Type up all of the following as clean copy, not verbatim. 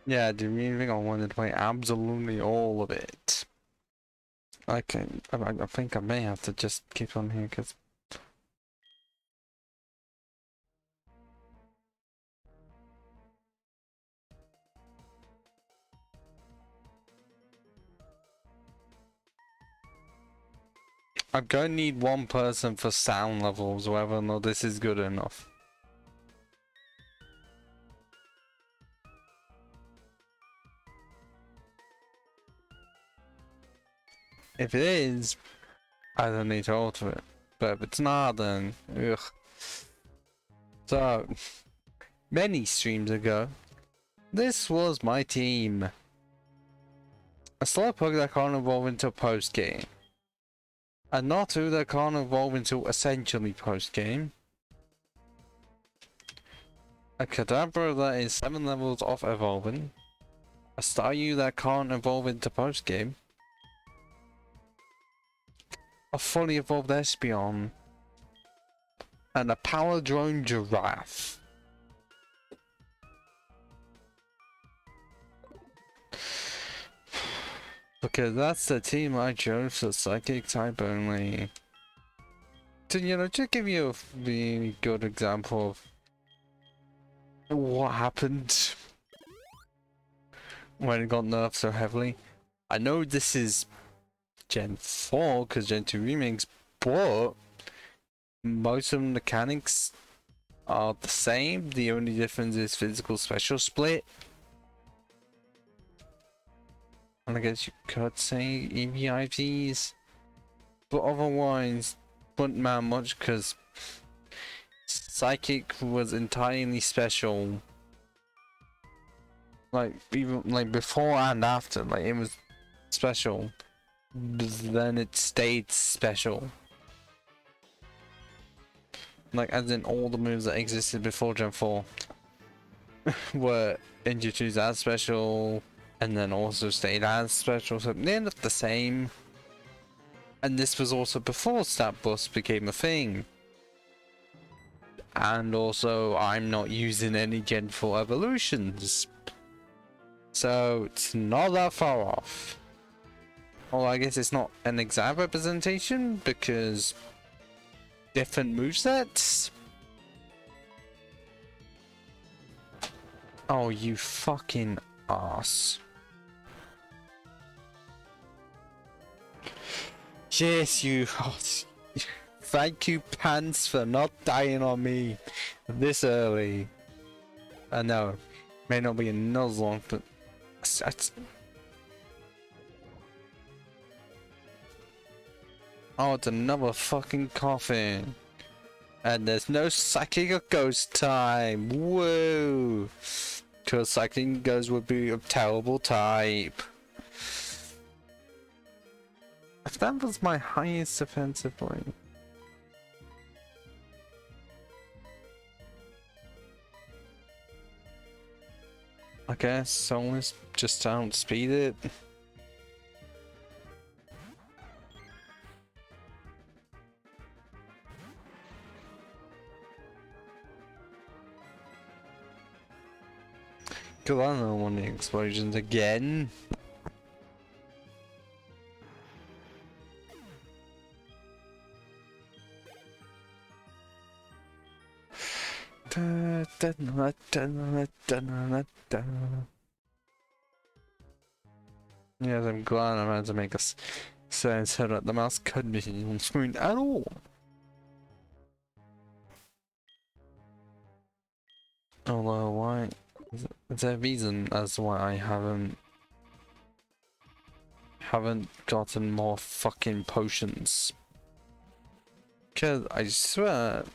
Yeah, do you think I wanted to play absolutely all of it? I think I may have to just keep on here because I'm gonna need one person for sound levels, whether or not this is good enough. If it is, I don't need to alter it. But if it's not, then ugh. So, many streams ago, this was my team. A Slowpoke that can't evolve into a post game. A Natu that can't evolve into essentially post game. A Kadabra that is 7 levels off evolving. A Staryu that can't evolve into post game. A fully evolved Espeon. And a Power Drone Giraffe. Because that's the team I chose for Psychic type only. To, you know, to give you a really good example of what happened when it got nerfed so heavily. I know this is Gen 4 because Gen 2 remakes, but most of the mechanics are the same. The only difference is physical special split. And I guess you could say EVIVs, but otherwise wouldn't matter much because Psychic was entirely special. Like even like before and after, like it was special. Then it stayed special. Like as in all the moves that existed before Gen 4 were introduced as special and then also stayed as special, so they end up the same. And this was also before Stat Boost became a thing. And also I'm not using any Gen 4 evolutions. So it's not that far off. Well, I guess it's not an exact representation because different movesets. Oh, you fucking ass. Yes, you. Oh, thank you, Pants, for not dying on me this early. I know, may not be another long, but that's. Oh, it's another fucking coffin. And there's no Psychic or Ghost time. Woo! Because Psychic and Ghost would be a terrible type. If that was my highest defensive point. I guess someone's just outspeed it. Cause I don't want the explosions again. Yeah, I'm glad I'm about to make us so that the mouse couldn't be on screen at all. Although, why? Is there a reason as to why I haven't gotten more fucking potions? Cause I swear,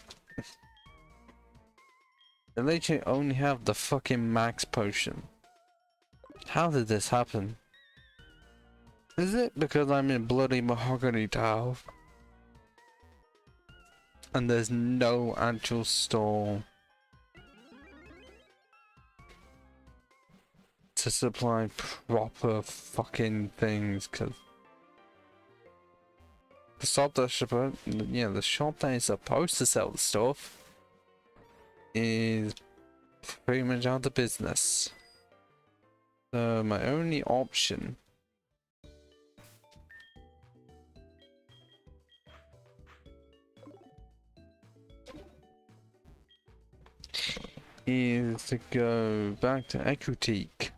they literally only have the fucking max potion. How did this happen? Is it because I'm in bloody mahogany tile? And there's no actual store to supply proper fucking things, cause the shop that the shop that is supposed to sell the stuff is pretty much out of business. So my only option is to go back to Equtique.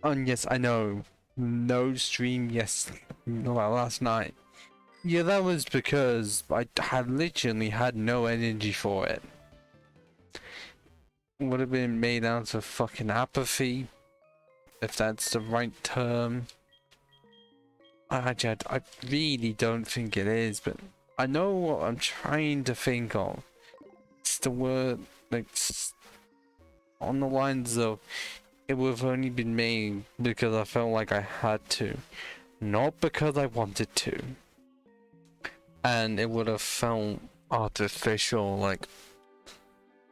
And yes, I know, no stream well, last night. Yeah, that was because I had literally had no energy for it. Would have been made out of fucking apathy, if that's the right term. I really don't think it is, but I know what I'm trying to think of. It's the word, like, on the lines of, it would have only been made because I felt like I had to, not because I wanted to. And it would have felt artificial, like,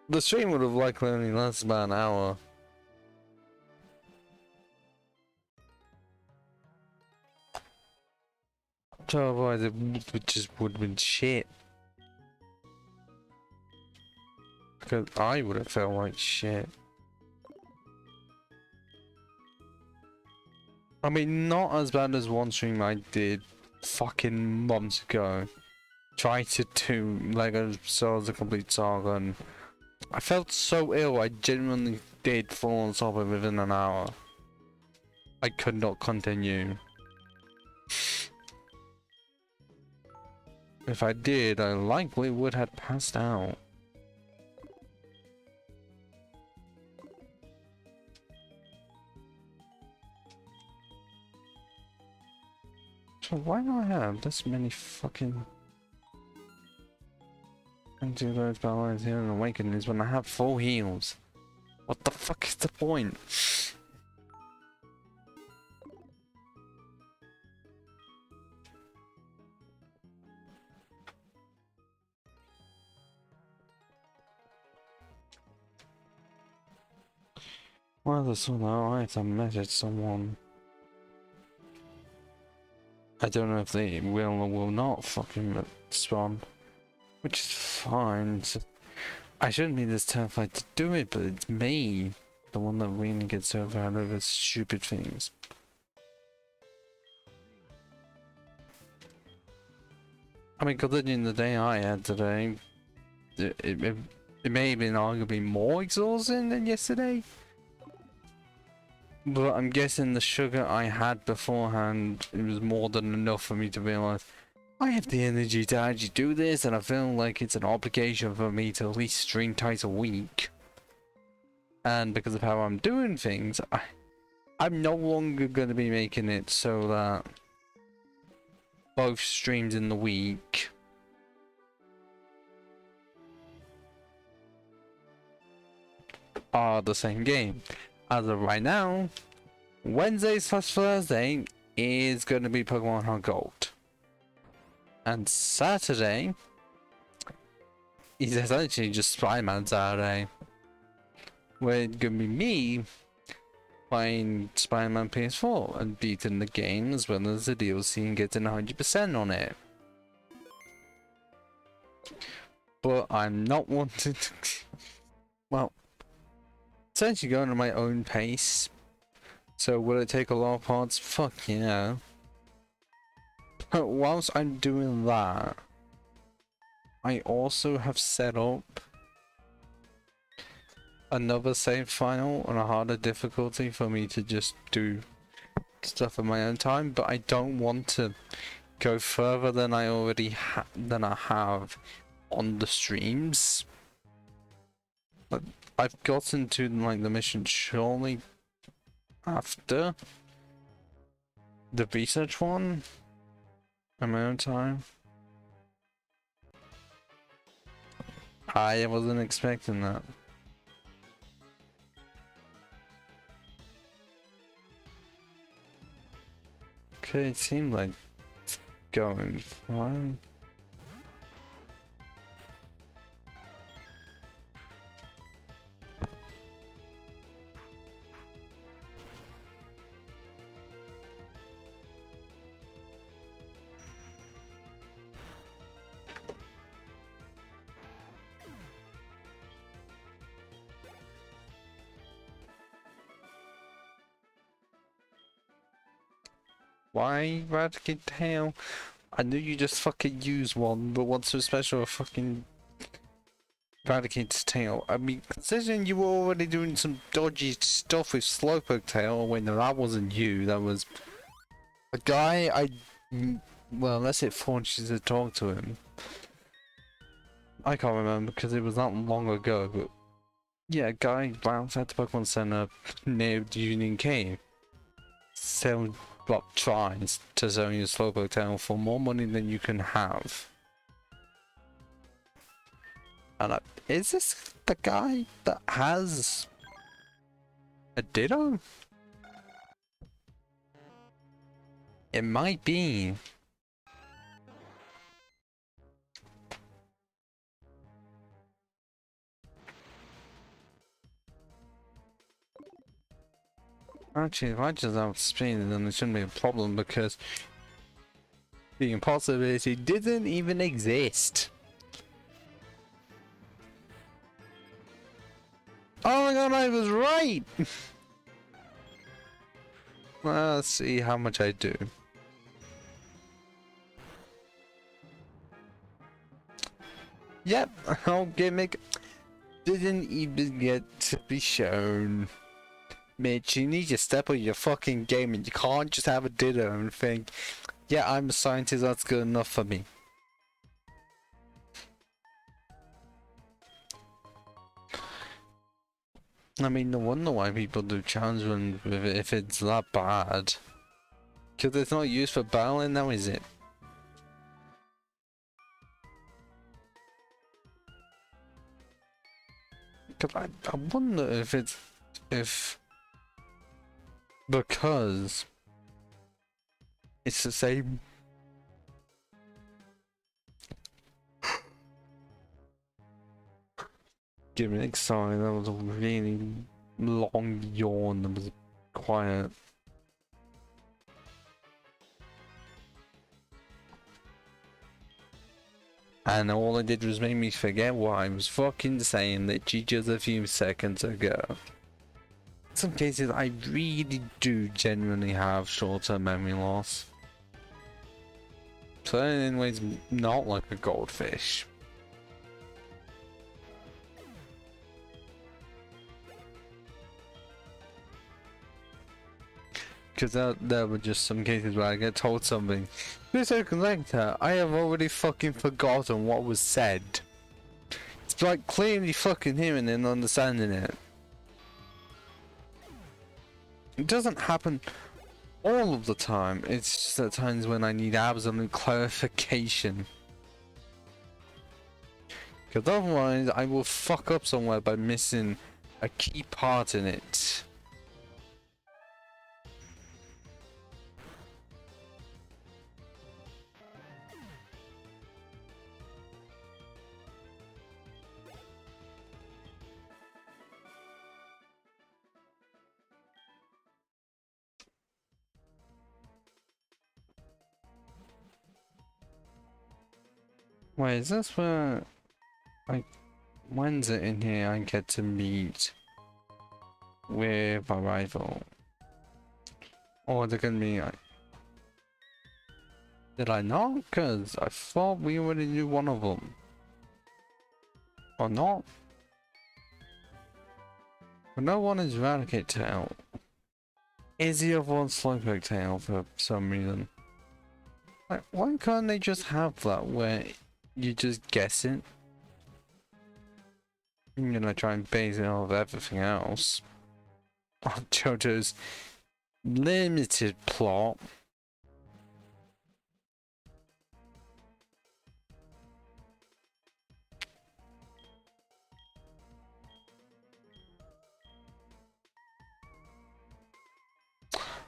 the stream would have likely only lasted about an hour. So otherwise it would have been shit. Because I would have felt like shit. I mean, not as bad as one stream I did fucking months ago. Tried to do Lego Souls the Complete Saga and I felt so ill, I genuinely did fall on top of it within an hour. I could not continue. If I did, I likely would have passed out. So why do I have this many fucking... And do those battles here and awakenings when I have full heals? What the fuck is the point? Well, the sort of item message someone. I don't know if they will or will not fucking spawn. Which is fine. I shouldn't be this terrified to do it, but it's me. The one that really gets over stupid things. I mean, considering the day I had today, it may have been arguably more exhausting than yesterday. But I'm guessing the sugar I had beforehand, it was more than enough for me to realize I have the energy to actually do this, and I feel like it's an obligation for me to at least stream twice a week. And because of how I'm doing things, I'm no longer going to be making it so that both streams in the week are the same game. As of right now, Wednesdays plus Thursday is going to be Pokemon HeartGold. And Saturday is essentially just Spider-Man Saturday. Where it's going to be me playing Spider-Man PS4 and beating the game as well as the DLC and getting 100% on it. But I'm not wanting to... Well, essentially going at my own pace. So will it take a lot of parts? Fuck yeah. But whilst I'm doing that, I also have set up another save file on a harder difficulty for me to just do stuff in my own time, but I don't want to go further than I already have on the streams. But I've gotten to like the mission surely after the research one in my own time. I wasn't expecting that. Okay, it seemed like it's going fine. Why eradicate tail? I knew you just fucking use one, but what's so special? Fucking Eradicate's tail. I mean, considering you were already doing some dodgy stuff with Slowpoke tail, wait, no, that wasn't you, that was a guy well, unless it forced you to talk to him. I can't remember because it was not long ago, but yeah, a guy bounced at the Pokemon Center near Union Cave. Selling, well, tries to sell you Slowpoke tail for more money than you can have. And is this the guy that has a Ditto? It might be. Actually, if I just outspeed it, then it shouldn't be a problem because the impossibility didn't even exist. Oh my god, I was right! Well, let's see how much I do. Yep, our gimmick didn't even get to be shown. Mitch, you need to step on your fucking game and you can't just have a Ditto and think, yeah, I'm a scientist, that's good enough for me. I mean, no wonder why people do challenge runs with it if it's that bad. Because it's not used for battling now, is it? Because I wonder if it's... Because... It's the same... Give me an sorry, that was a really long yawn that was quiet. And all it did was make me forget what I was fucking saying literally just a few seconds ago. In some cases, I really do genuinely have short-term memory loss. So in ways, not like a goldfish. Because there were just some cases where I get told something. 2 seconds later, I have already fucking forgotten what was said. It's like clearly fucking hearing it and understanding it. It doesn't happen all of the time, it's just at times when I need absolute clarification. Because otherwise, I will fuck up somewhere by missing a key part in it. Wait, is this where when's it in here I get to meet with my rival? Or they're gonna be like... Did I not? Cause I thought we already knew one of them. Or not? But no one is Eradicate Tail. Is the other one Slowpoke Tail for some reason? Like, why can't they just have that where you just guess it? I'm gonna try and base it off everything else. On JoJo's limited plot.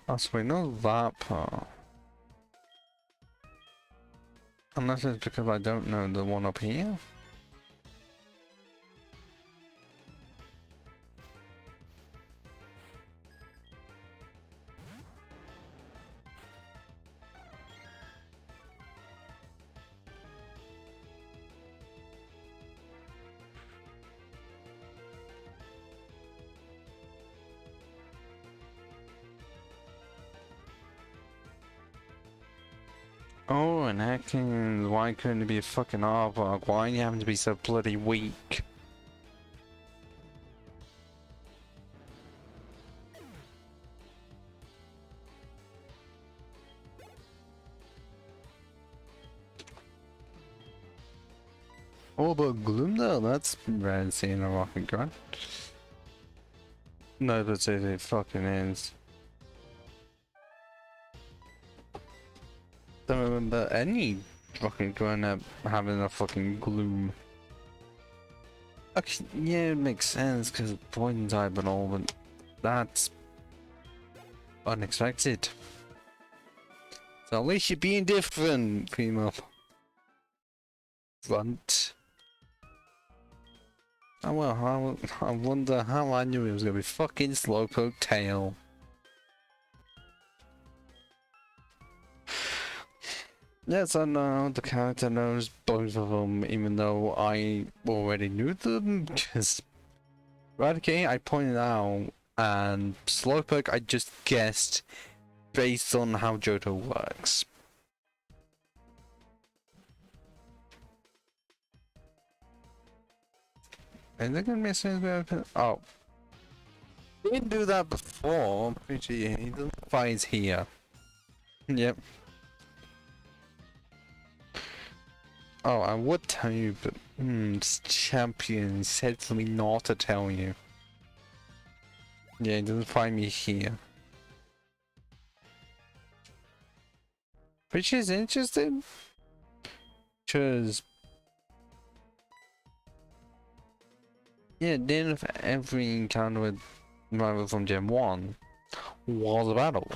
Oh, so we know that part. Unless it's because I don't know the one up here. Oh, and Atkins, why couldn't it be a fucking Arbok? Why are you having to be so bloody weak? Oh, but Gloomdale, that's rare to see in a rocket grunt. No, but it fucking is. Don't remember any fucking growing up having a fucking Gloom. Actually, yeah, it makes sense because poison type and all, but that's unexpected. So at least you're being different, female. Front. Oh well, I wonder how I knew it was gonna be fucking Slowpoke Tail. Yes, I know the character knows both of them, even though I already knew them. Because Raticate, I pointed out, and Slowpoke, I just guessed based on how Johto works. And they're gonna be as soon as we open. Oh, we didn't do that before. I'm pretty sure he doesn't fight here. Yep. Oh, I would tell you, but this champion said for me not to tell you. Yeah, he doesn't find me here. Which is interesting. Because yeah, then if every encounter with rival from Gen 1 was a battle.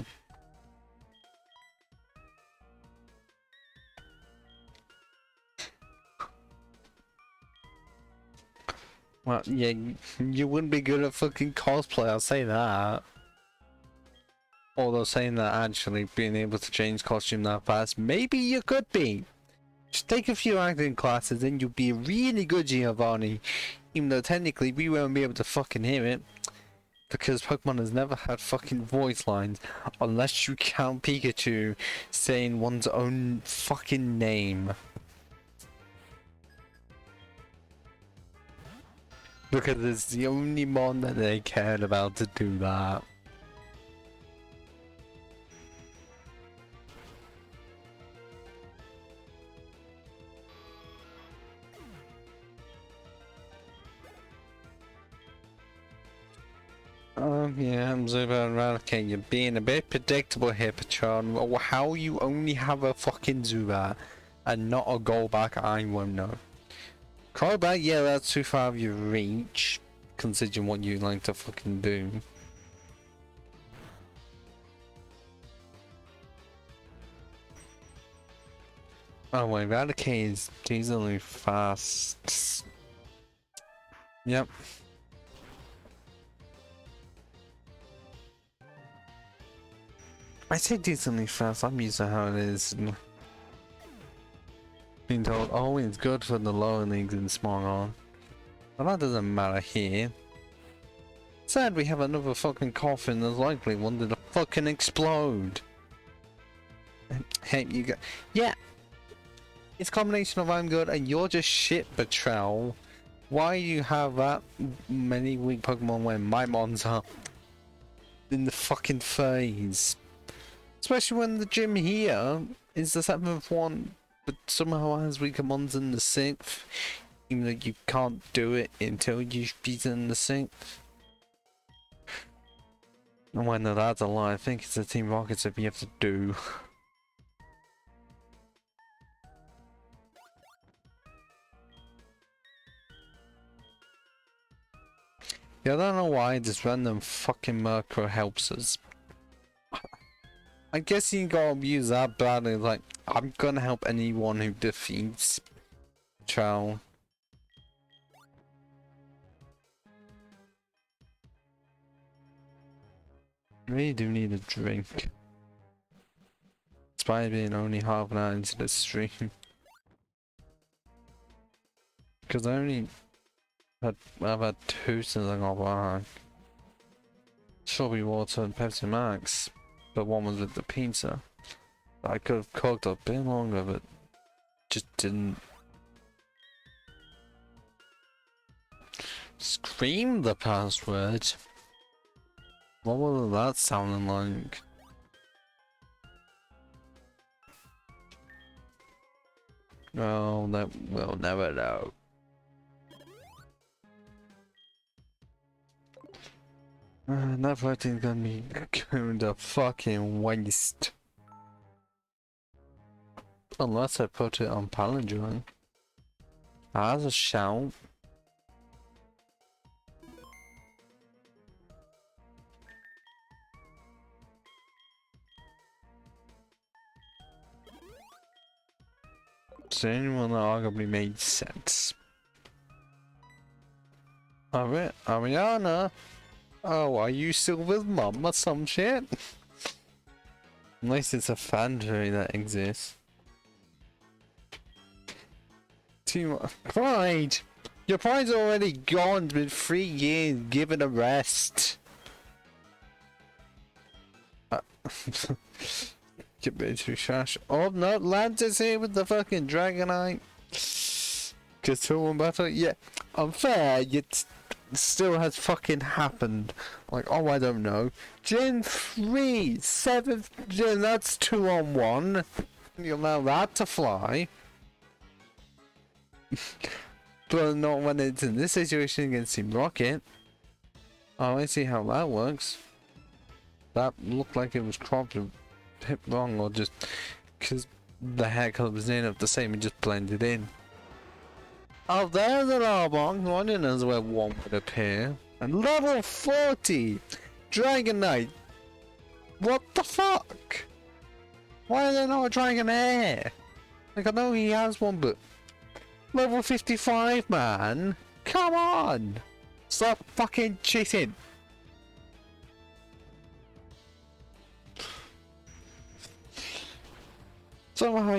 Well, yeah, you wouldn't be good at fucking cosplay, I'll say that. Although saying that actually being able to change costume that fast, maybe you could be. Just take a few acting classes and you'll be really good, Giovanni. Even though technically we won't be able to fucking hear it. Because Pokemon has never had fucking voice lines. Unless you count Pikachu saying one's own fucking name. Because it's the only mon that they cared about to do that. Yeah, I'm Zuba and Raticate. You're being a bit predictable here, Patron. How you only have a fucking Zubat and not a Golback, I won't know. Golback, yeah, that's too far of your reach, considering what you like to fucking do. Oh wait, Raticate is decently fast. Yep. I say decently fast, I'm used to how it is. Being told, oh, it's good for the lower leagues in Smogon. But that doesn't matter here. Sad we have another fucking coffin that's likely wanted to fucking explode. Hey, you go. Yeah! It's a combination of I'm good and you're just shit, Betrayal. Why you have that many weak Pokemon when my mons are in the fucking phase? Especially when the gym here is the 7th one, but somehow has weaker mons in the 6th. Even though you can't do it until you've beaten the 6th. Oh, I know that's a lie. I think it's the Team Rockets that we have to do. Yeah, I don't know why this random fucking Murkrow helps us. I guess you gotta use that badly, like, I'm gonna help anyone who defeats Chow. Really do need a drink. Despite being only half an hour into the stream. Because I've had 2 since I got back. Strawberry water and Pepsi Max. But one was with the pizza. I could have cooked a bit longer, but just didn't. Scream the password. What was that sounding like? Oh, that we'll never know. That fighting's gonna be going to fucking waste. Unless I put it on palindrome. As a shout. So anyone that arguably made sense. Ariana? Oh, are you still with mum or some shit? Unless it's a fanboy that exists. Pride! Your pride's already gone. It's been 3 years. Give it a rest. Get bit too trash. Oh no, Lance is here with the fucking Dragonite. Cause 2-1 battle? Yeah. Unfair, it still has fucking happened. Like, oh, I don't know. Gen 3, 7th gen, that's 2-on-1. You allow that to fly. But not when it's in this situation against Team Rocket. Oh, I see how that works. That looked like it was cropped a bit wrong, or just because the hair color was near enough the same and just blended in. Oh, there's an Arbok. I didn't know where one would appear. And level 40! Dragonite! What the fuck? Why is there not a Dragonair? Like, I know he has one, but level 55, man! Come on! Stop fucking cheating! Somehow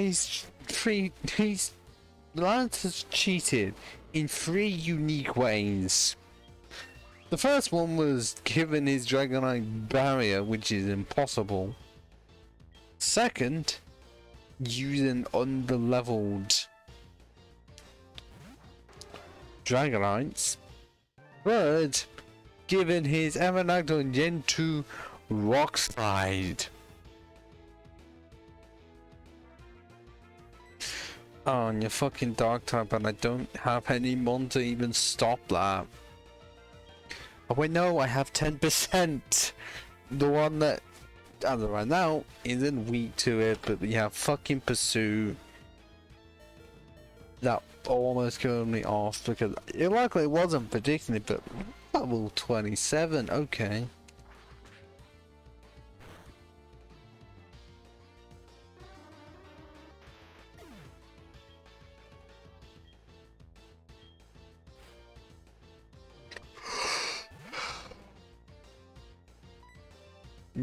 Lance has cheated in 3 unique ways. The first one was giving his Dragonite barrier, which is impossible. Second, using underleveled Dragonites. Third, giving his Aerodactyl Gen 2 Rock Slide. Oh, and you're fucking Dark type, and I don't have any mon to even stop that. Oh wait, no, I have 10%. The one that, as of right now, isn't weak to it, but we have fucking Pursue. That almost killed me off because it likely wasn't predicting it, but level 27, okay.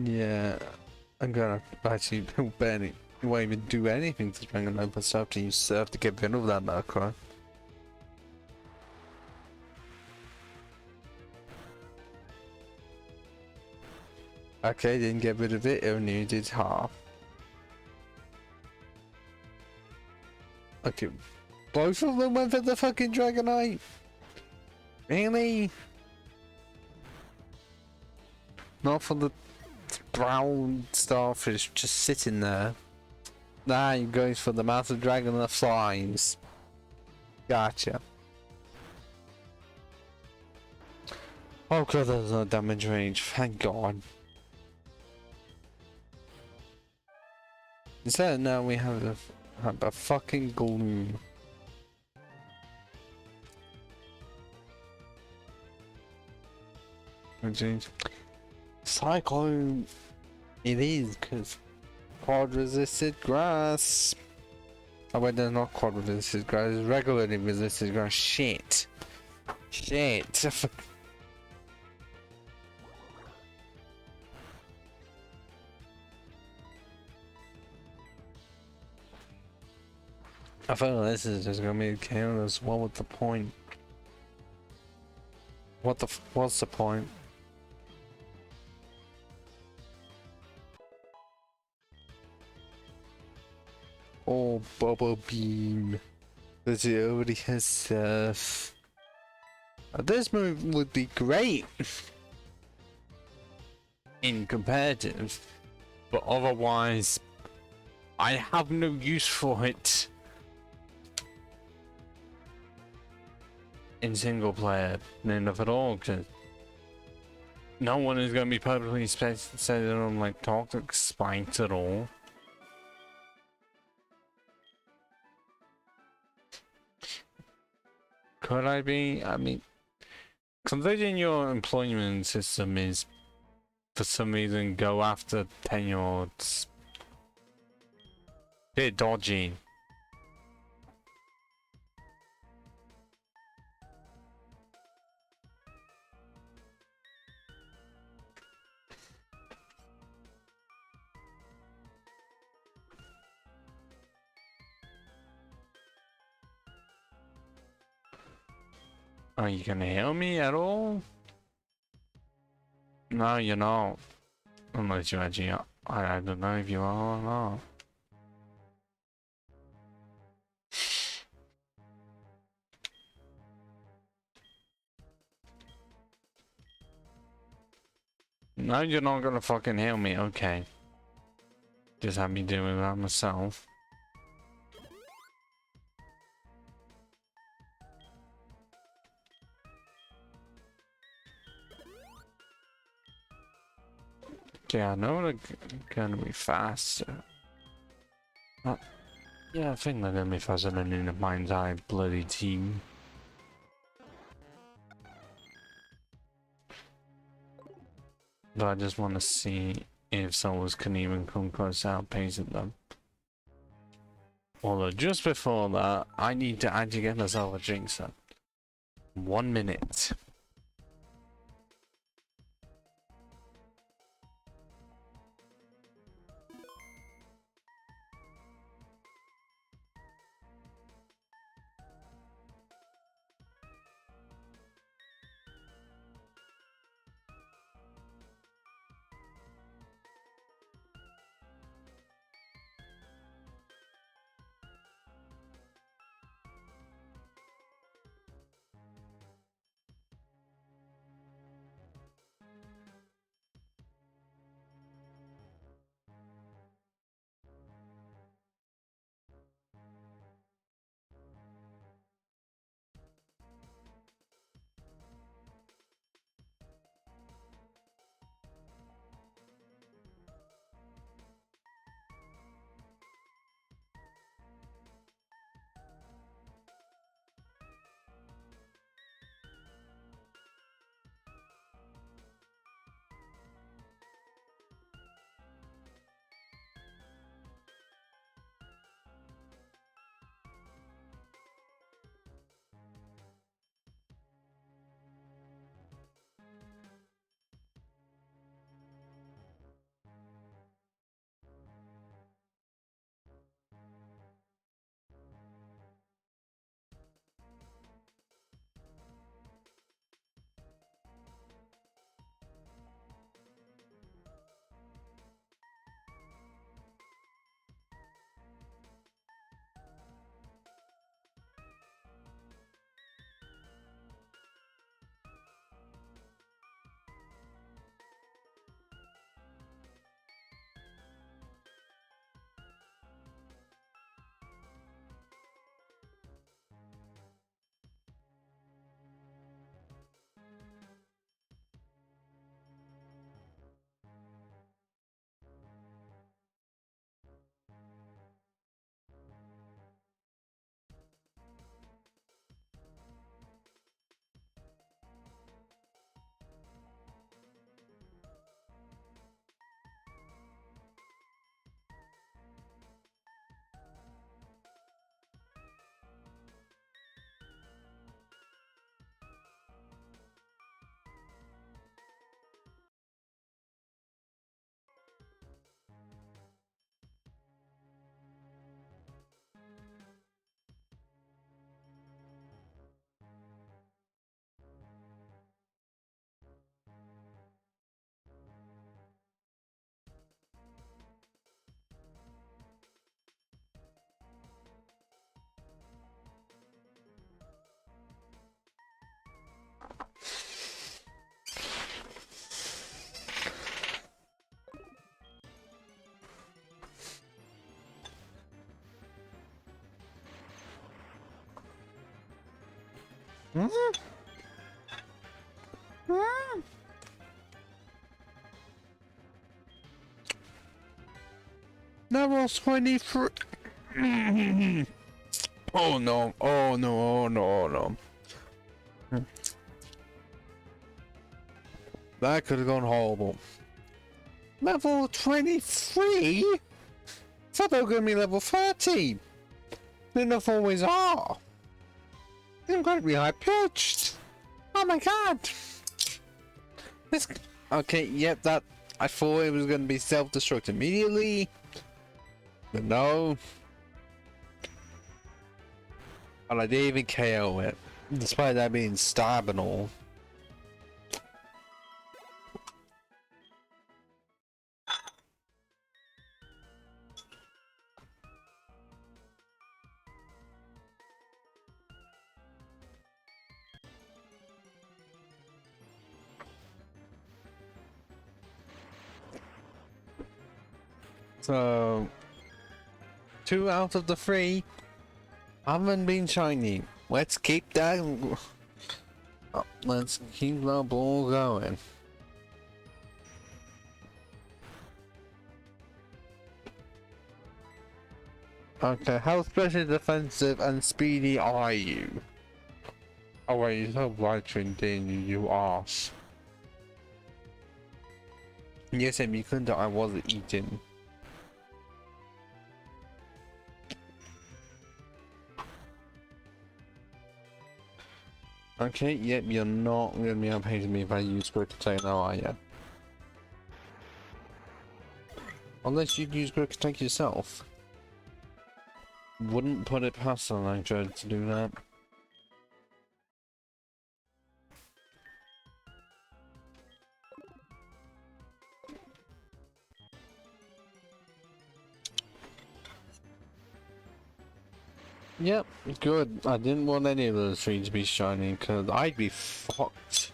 Yeah, I'm gonna actually barely won't even do anything to bring an open stuff to use surf to get rid of that Nutcracker. Okay, didn't get rid of it, only did half. Okay, both of them went for the fucking Dragonite? Really? Not for the brown starfish just sitting there. Nah, he goes for the massive dragon that flies. Gotcha. Oh god, there's no damage range, thank god. Instead now we have a fucking gloom. Oh jeez. Cyclone it is, because quad resisted grass. Oh wait, there's not quad resisted grass, it's regularly resisted grass. Shit. Shit. I feel like this is just gonna be chaos. What was the point? What's the point? or Bubble Beam. Because it already has Surf. This move would be great in competitive, but otherwise, I have no use for it in single player, none of it all, because no one is going to be perfectly set on like toxic spikes at all. Could I be? I mean, considering your employment system is for some reason go after 10-year-olds, bit dodgy. Are you gonna heal me at all? No, you're not. Unless you actually are. I don't know if you are or not. No, you're not gonna fucking heal me. Okay. Just have me doing that myself. Okay, I know they're gonna be faster. Yeah, I think they're gonna be faster than in the Mind's Eye bloody team. But I just want to see if someone can even come close to outpacing them. Although just before that, I need to actually get myself a drink, son. 1 minute. Hmm? Hmm? Level 23. Oh no, oh no, oh no, oh no. That could have gone horrible. Level 23? Thought they were going to be level 30. They enough always are. They're going to be high pitched. Oh my god. This. Okay, yep, that. I thought it was going to be self-destruct immediately. But no. And I didn't even KO it. Despite that being stab and all. So, 2 out of the 3 haven't been shiny. Let's keep that. Oh, let's keep the ball going. Okay, how special defensive and speedy are you? Oh wait, you're so right in danger, you arse. Yes, you couldn't. I wasn't eating. Okay, yep, you're not gonna be able to pay me if I use quick attack now, are you? Unless you use quick attack yourself. Wouldn't put it past the Nitro to do that. Yep, good. I didn't want any of those 3 to be shiny because I'd be fucked.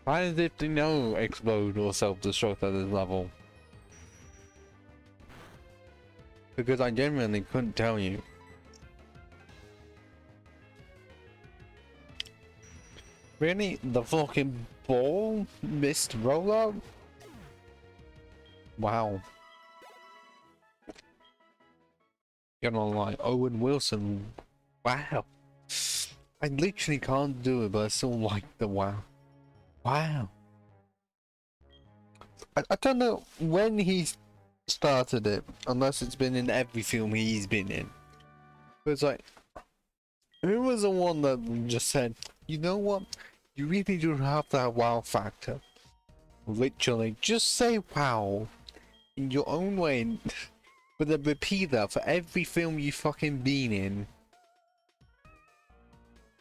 Why does it know explode or self-destruct at this level? Because I genuinely couldn't tell you. Really? The fucking ball missed rollout? Wow. You're not like Owen Wilson. Wow. I literally can't do it, but I still like the wow. Wow. I don't know when he started it, unless it's been in every film he's been in. But it's like, who was the one that just said, you know what? You really do have that wow factor. Literally, just say wow in your own way, but then repeat that for every film you fucking been in.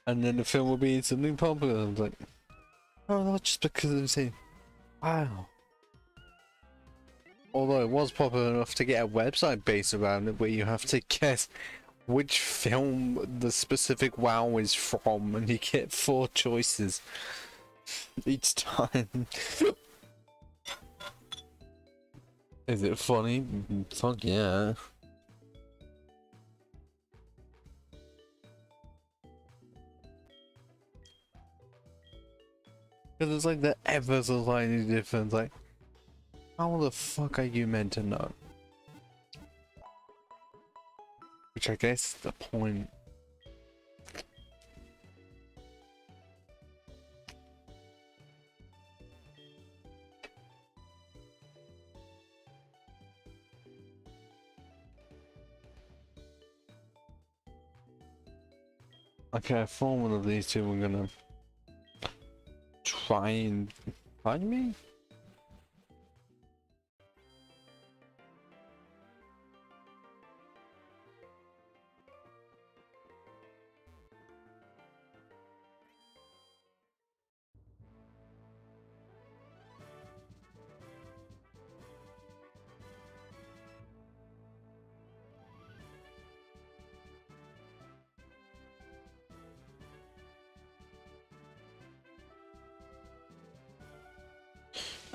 And then the film will be something popular. I'm like, oh, not just because I'm saying, wow. Although it was popular enough to get a website based around it where you have to guess which film the specific wow is from, and you get 4 choices each time. Is it funny? Fuck yeah. Because it's like the ever so slightly different, like, how the fuck are you meant to know? Which I guess is the point. Okay, I thought one of these 2 were gonna try and find me?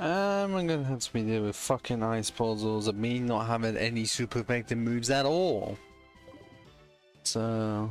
I'm gonna have to be there with fucking ice puzzles and me not having any super effective moves at all. So...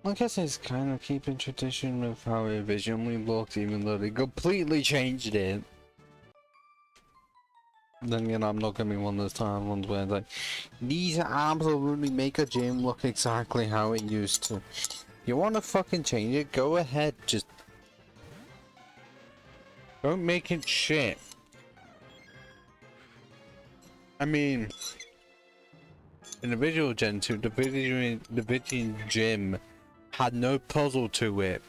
I guess it's kind of keeping tradition with how it visually looked, even though they completely changed it. Then again, I'm not gonna be one of those time ones where like, these absolutely make a gym look exactly how it used to. You wanna fucking change it? Go ahead, just don't make it shit. I mean, in the visual Gen 2, the visual gym had no puzzle to it.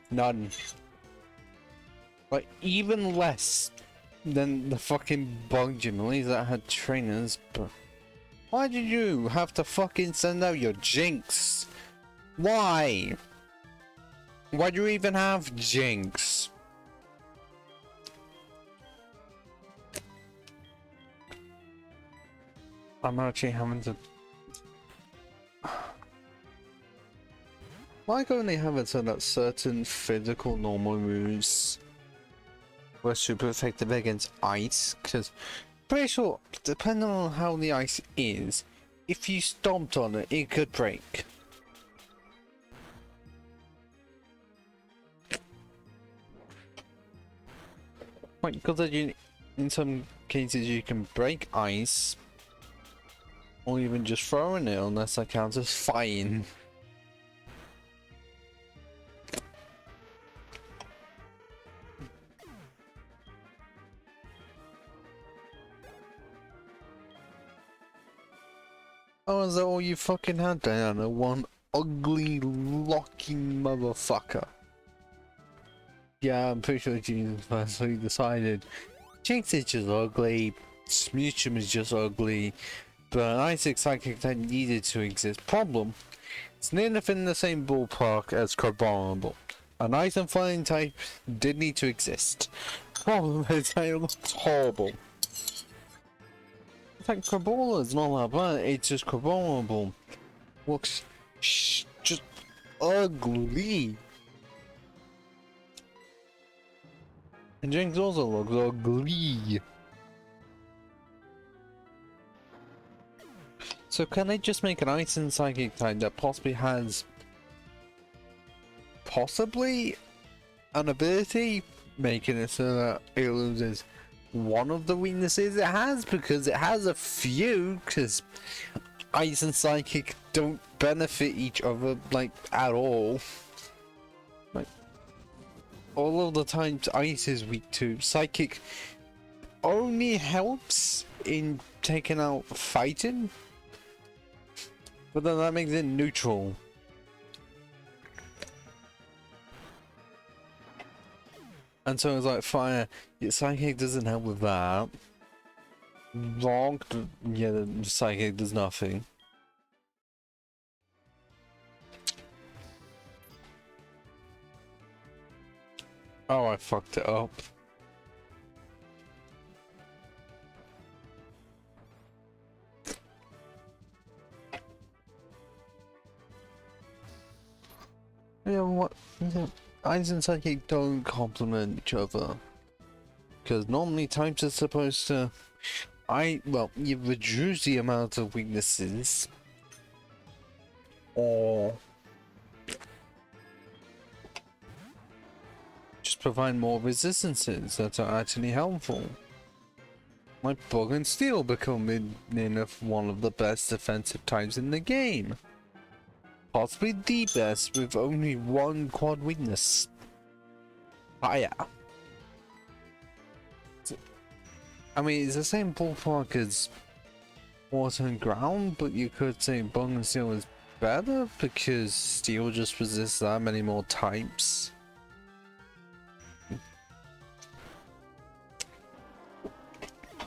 None. Like, even less than the fucking bug gym, at least that had trainers, but... Why did you have to fucking send out your Jinx? Why? Why do you even have Jinx? I'm actually having to... Like only have it so that certain physical normal moves were super effective against ice, because pretty sure, depending on how the ice is, if you stomped on it, it could break. Like, because in some cases you can break ice, or even just throwing it, unless that counts as fighting. Oh, is that all you fucking had, Diana? One ugly, locking motherfucker. Yeah, I'm pretty sure Jesus finally decided Jinx is just ugly, Smoochum is just ugly, but an Isaac Psychic type needed to exist. Problem, it's near enough in the same ballpark as Carbonable. An Ice and Flying type did need to exist. Problem is that it looks horrible. In fact, Carbonable is not that bad, it's just Carbonable looks just ugly. And Jinx also looks ugly. So can they just make an Ice and Psychic type that possibly has... possibly an ability, making it so that it loses one of the weaknesses it has, because it has a few, because Ice and Psychic don't benefit each other, like, at all. Like, all of the times Ice is weak to, Psychic only helps in taking out fighting, but then that makes it neutral. And so it's like fire, yeah, Psychic doesn't help with that. Rock, yeah, the Psychic does nothing. Oh, I fucked it up. Yeah, what? Yeah. Ice and Psychic don't complement each other. Because normally types are supposed to... well, you reduce the amount of weaknesses. Or... just provide more resistances that are actually helpful. Like Bug and Steel becoming one of the best defensive types in the game. Possibly the best with only one quad weakness. Fire. I mean, it's the same ballpark as Water and Ground, but you could say Bug and Steel is better because Steel just resists that many more types.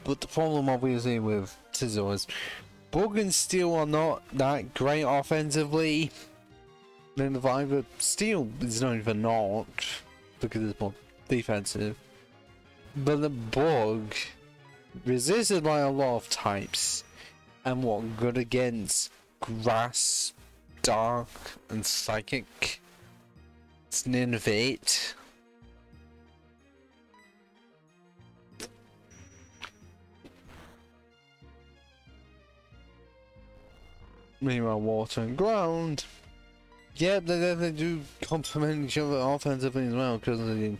But the problem obviously with Scizor is Bug and Steel are not that great offensively. Then the Viper Steel is not even not because it's more defensive. But the Bug resisted by a lot of types and what good against Grass, Dark, and Psychic. It's an innovate. Meanwhile, Water and Ground. Yep, they do complement each other offensively as well, because the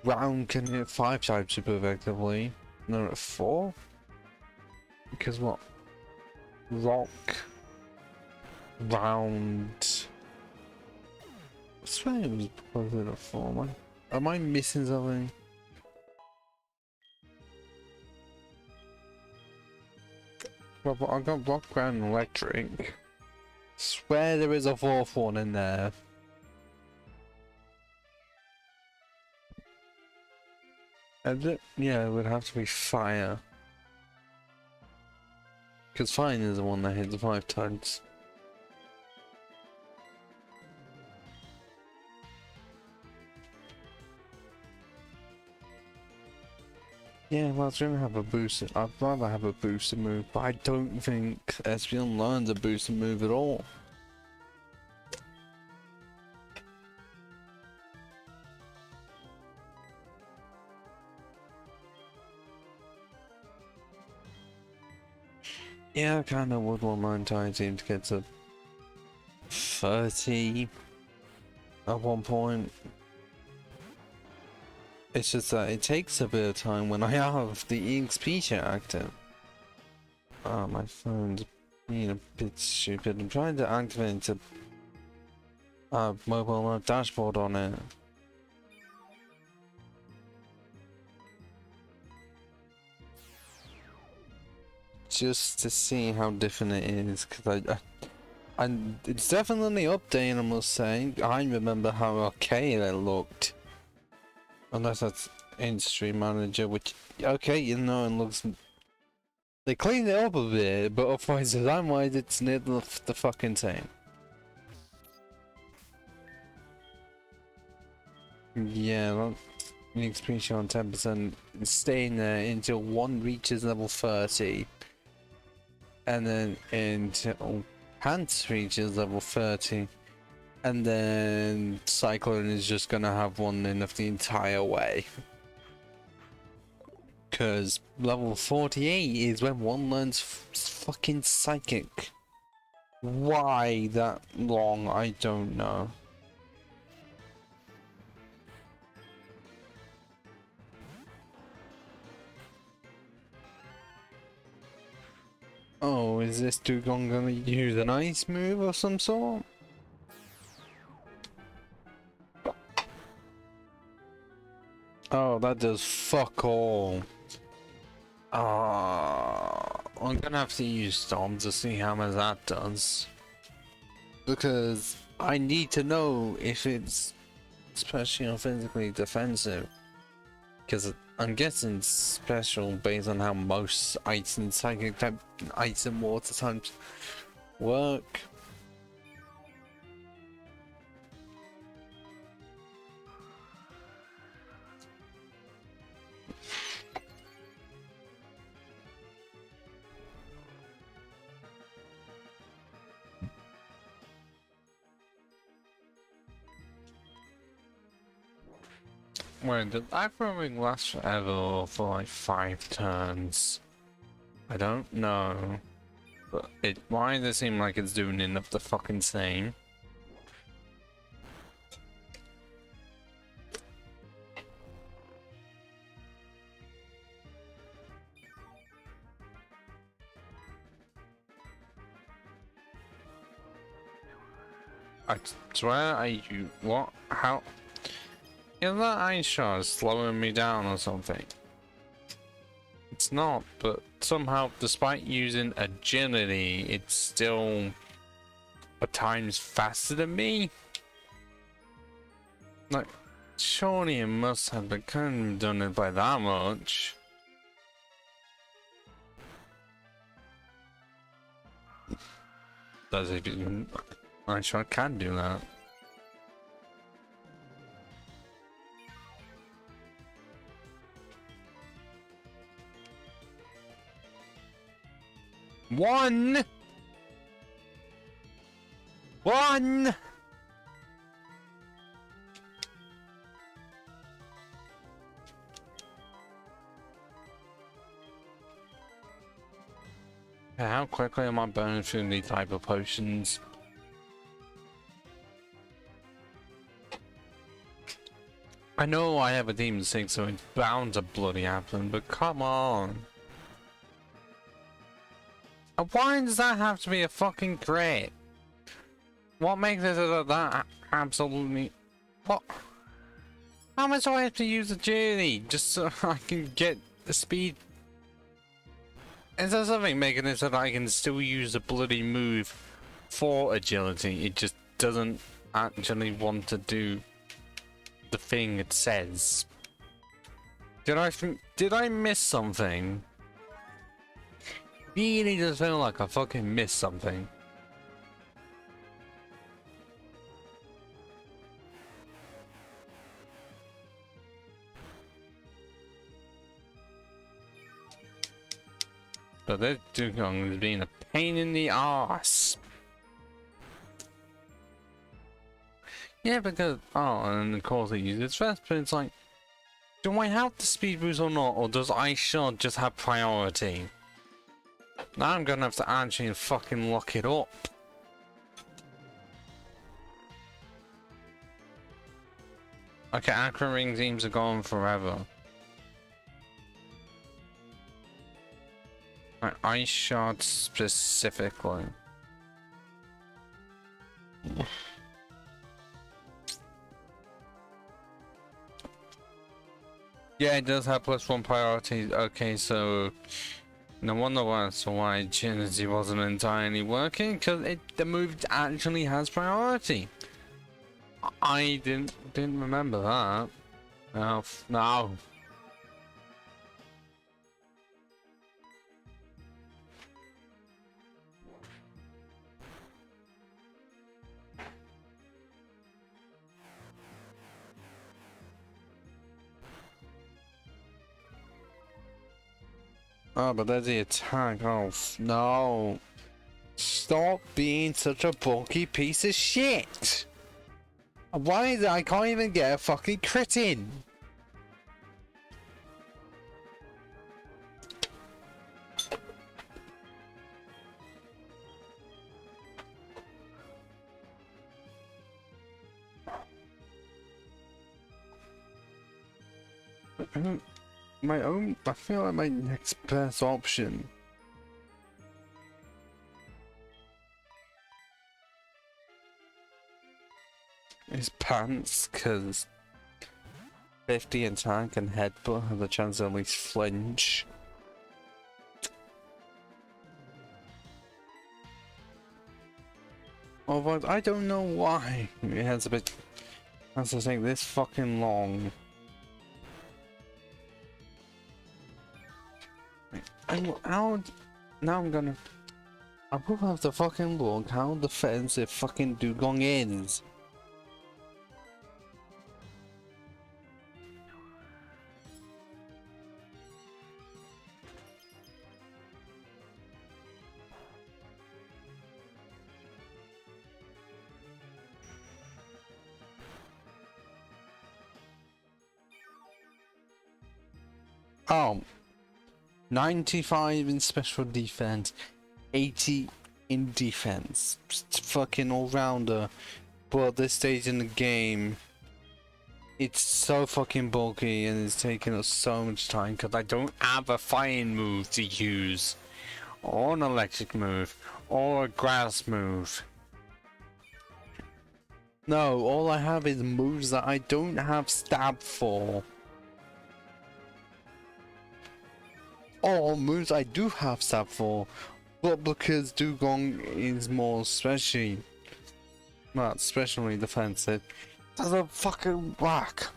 Ground can hit 5 types super effectively. No, at 4? Because what? Rock. Round. I swear it was closer to 4. Am I missing something? Well, I got Rock, Ground, and Electric. Swear there is a 4th one in there. Yeah, it would have to be Fire. Because Fire is the one that hits 5 times. Yeah, well, it's gonna have a booster. I'd rather have a booster move, but I don't think Espeon learns a booster move at all. Yeah, I kinda would want my entire team to get to 30 at one point. It's just that it takes a bit of time when I have the EXP chat active. Oh, my phone's being a bit stupid. I'm trying to activate a mobile dashboard on it. Just to see how different it is, because it's definitely updating, I must say. I remember how arcade it looked. Unless that's Industry Manager, which, okay, you know, it looks... They cleaned it up a bit, but otherwise, design-wise, it's near the fucking same. Yeah, well, EXP shot on 10%, staying there until one reaches level 30. And then until Pants reaches level 30. And then Cyclone is just gonna have one enough the entire way. Because level 48 is when one learns fucking Psychic. Why that long, I don't know. Oh, is this Dugong gonna use an ice move of some sort? Oh, that does fuck all. I'm gonna have to use Storm to see how much that does. Because I need to know if it's especially or physically defensive. Because I'm guessing special based on how most ice and psychic type, ice and water types work. Wait, did life roaming last forever or for like 5 turns? I don't know. But why does it seem like it's doing enough the fucking same? I swear what? How? Is that ice shard slowing me down or something? It's not, but somehow, despite using agility, it's still a times faster than me. Like, surely it must have, but couldn't have done it by that much. Does it even... I sure can do that. One! One! How quickly am I burning through these type of potions? I know I have a demon sink, so it's bound to bloody happen, but come on. And why does that have to be a fucking crit? What makes it that absolutely... What? How much do I have to use the journey just so I can get the speed? Is there something making it so that I can still use the bloody move for agility? It just doesn't actually want to do the thing it says. Did I miss something? Really does feel like I fucking missed something. But this Dugong is being a pain in the ass. Yeah, because and of course it uses first, but it's like, do I have the speed boost or not, or does Ice Shard just have priority? Now I'm gonna have to actually fucking lock it up. Okay, Aqua Ring seems to go on forever. Right, Ice Shard specifically. Yeah, it does have +1 priority. Okay, so no wonder why Agility wasn't entirely working, because the move actually has priority. I didn't remember that. No, no. Oh, but there's the attack. Oh, no. Stop being such a bulky piece of shit. Why is it I can't even get a fucking crit in? I feel like my next best option is pants, because 50 attack and headbutt have the chance to at least flinch. Although I don't know why it has to take this fucking long. And now I will have to fucking look how defensive fucking Dugong is. Oh, 95 in special defense, 80 in defense. Just fucking all-rounder. But at this stage in the game, it's so fucking bulky and it's taking us so much time because I don't have a fighting move to use, or an electric move, or a grass move. No, all I have is moves that I don't have stab for. Or moves I do have stab for, but because Dugong is more specially defensive, doesn't fucking whack.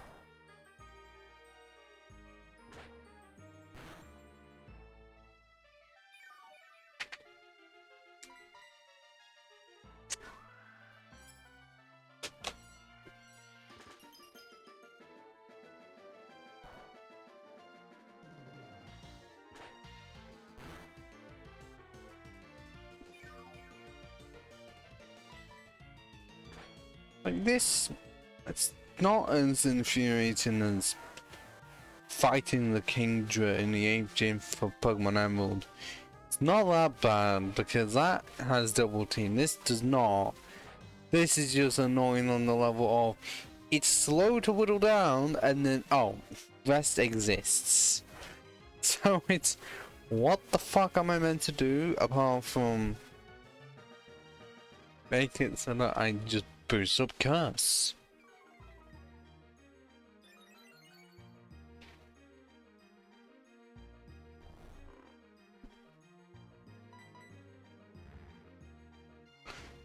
Like this, it's not as infuriating as fighting the Kingdra in the 8th gym for Pokemon Emerald. It's not that bad because that has double team. This does not. This is just annoying on the level of it's slow to whittle down and then rest exists. So it's what the fuck am I meant to do apart from make it so that I just boost up curse?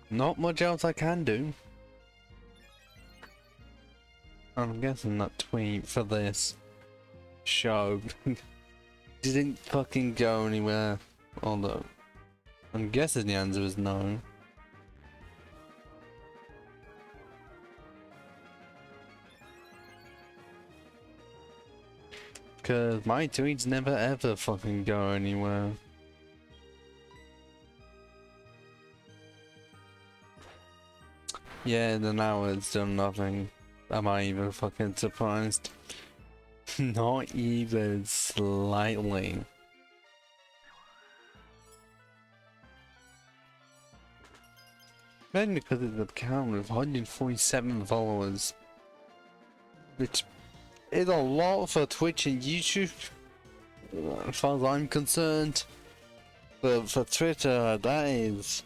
Not much else I can do. I'm guessing that tweet for this show didn't fucking go anywhere. Although, I'm guessing the answer is no. Cause my tweets never ever fucking go anywhere. Yeah, then now it's done nothing. Am I even fucking surprised? Not even slightly. Mainly because it's an account with 147 followers. Which is a lot for Twitch and YouTube, as far as I'm concerned. But for Twitter, that is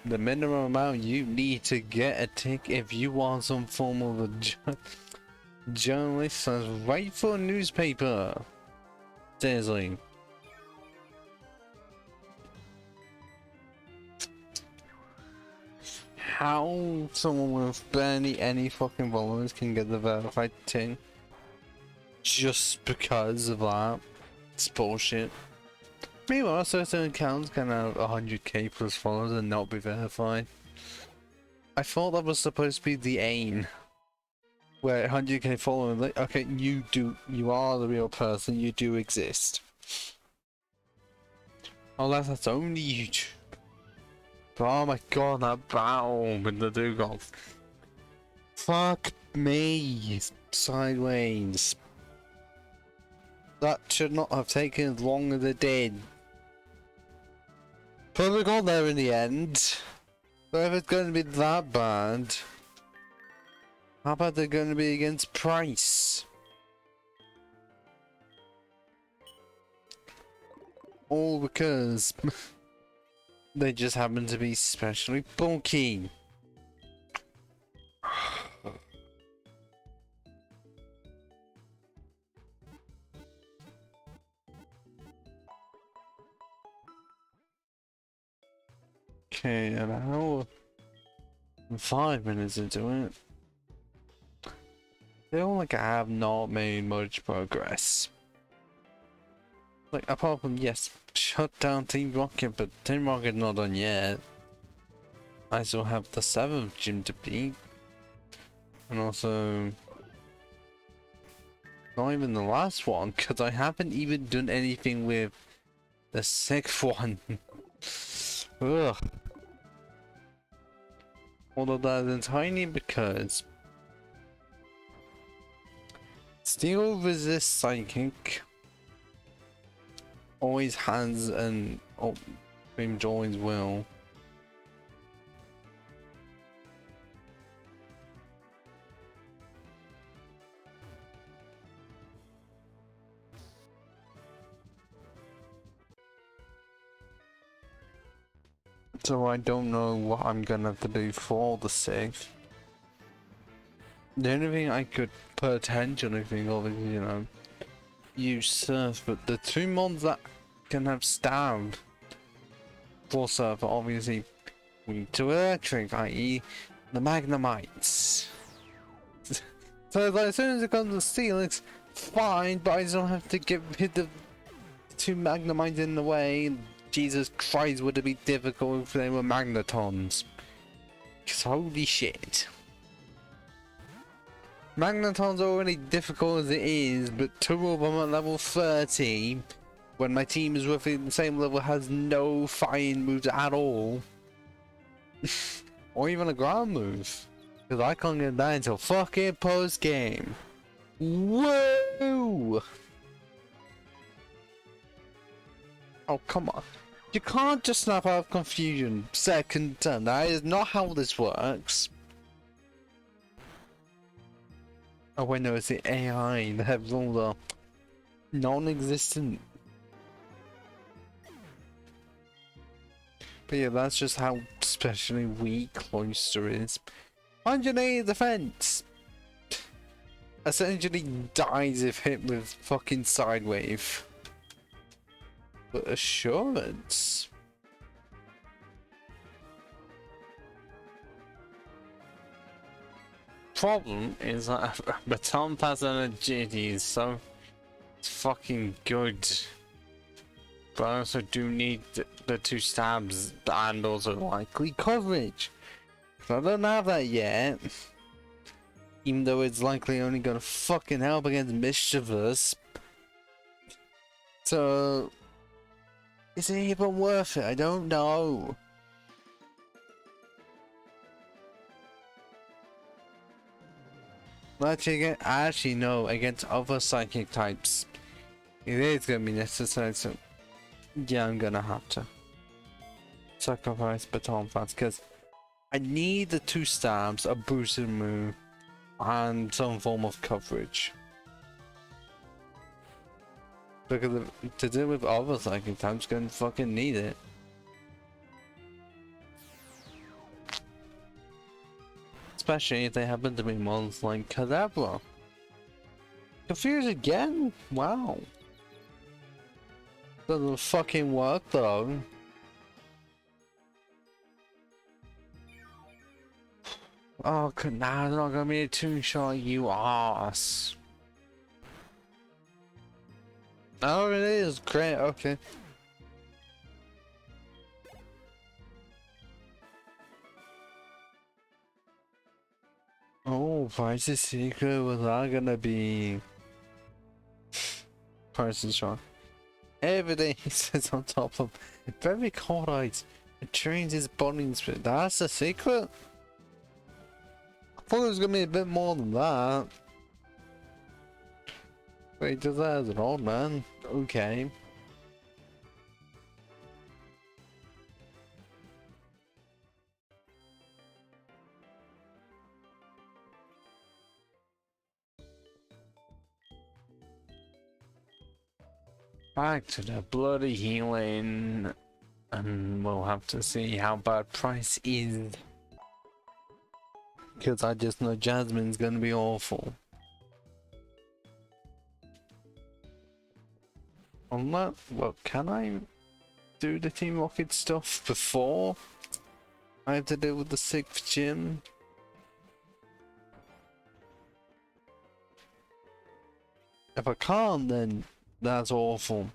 the minimum amount you need to get a tick if you want some form of a journalist that's right for a newspaper. Seriously. How someone with barely any fucking followers can get the verified tick just because of that? It's bullshit. Meanwhile, certain accounts can have 100k plus followers and not be verified. I thought that was supposed to be the aim. Where 100k followers, like, okay, you are the real person, you do exist. Unless that's only YouTube. But oh my god, that battle with the Dugong. Fuck me, sideways. That should not have taken as long as it did. But we got there in the end. So if it's going to be that bad, how about they're going to be against Price? All because they just happen to be especially bulky. Okay, an hour and 5 minutes into it. Feel like I have not made much progress. Like, apart from, yes, shut down Team Rocket, but Team Rocket's not done yet. I still have the 7th gym to beat. And also, not even the last one, because I haven't even done anything with the 6th one. Ugh. Although that is entirely because Steel Resist Psychic always has and pretty much always will. So I don't know what I'm gonna have to do for the 6th. The only thing I could potentially think of is, you know, use Surf, but the 2 mods that can have Stab for Surf are obviously weak to Electric, i.e. the Magnemites. So like, as soon as it comes to Steel, it's fine, but I don't have to hit the 2 Magnemites in the way. Jesus Christ, would it be difficult if they were Magnetons? Because holy shit. Magnetons are already difficult as it is, but 2 of them at level 30, when my team is roughly the same level, has no fighting moves at all. Or even a ground move. Because I can't get that until fucking post game. Whoa! Oh, come on. You can't just snap out of confusion second turn. That is not how this works. Oh, wait, no, it's the AI that have all the non-existent. But yeah, that's just how especially weak Cloyster is. 180 defense! Essentially dies if hit with fucking Sidewave. But Assurance? Problem is that Baton Pass and Agility is so fucking good. But I also do need the 2 stabs and also likely coverage. I don't have that yet. Even though it's likely only gonna fucking help against Mischievous. So is it even worth it? I don't know. Actually no, against other psychic types. It is gonna be necessary, so yeah, I'm gonna have to sacrifice Baton Pass because I need the 2 stabs, a boosted move, and some form of coverage. Because to deal with other psychic types, gonna fucking need it. Especially if they happen to be ones like Kadabra. Confused again? Wow. Doesn't fucking work though. Oh, nah, it's not gonna be a 2-shot, you ass. Oh, it is great. Okay. Oh, Price is Secret, was that gonna be Price is Shot? Everything he says on top of very cold eyes and trains his bonding spirit. That's a secret? I thought it was gonna be a bit more than that. But he does that as an old man. Okay. Back to the bloody healing, and we'll have to see how bad Price is. Because I just know Jasmine's gonna be awful. On that, well, can I do the Team Rocket stuff before I have to deal with the 6th gym? If I can't, then that's awful.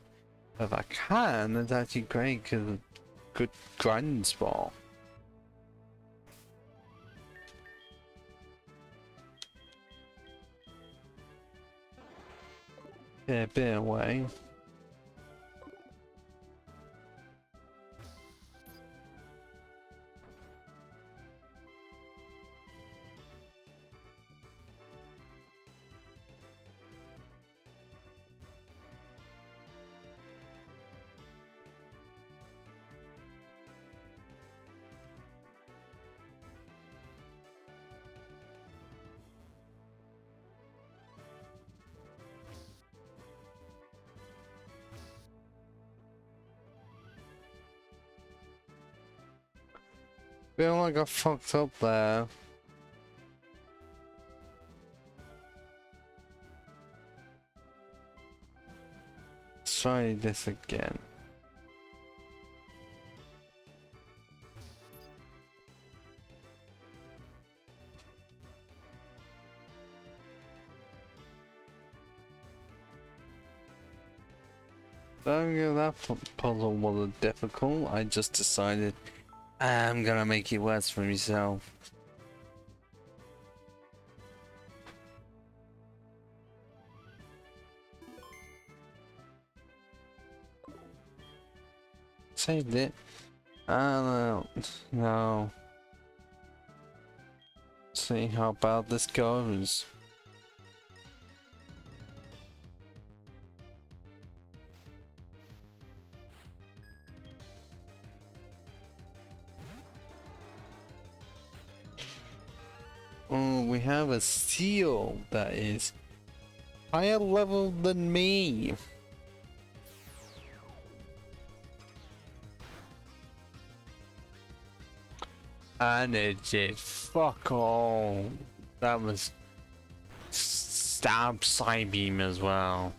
If I can, it's actually great because good grinding spot. Yeah, a bit away. Feel like I fucked up there. Let's try this again. Don't give that puzzle wasn't difficult. I just decided I'm gonna make it worse for myself. Saved it. No. See how bad this goes. Oh, we have a seal that is higher level than me. And it did fuck all. That was stab Psybeam as well.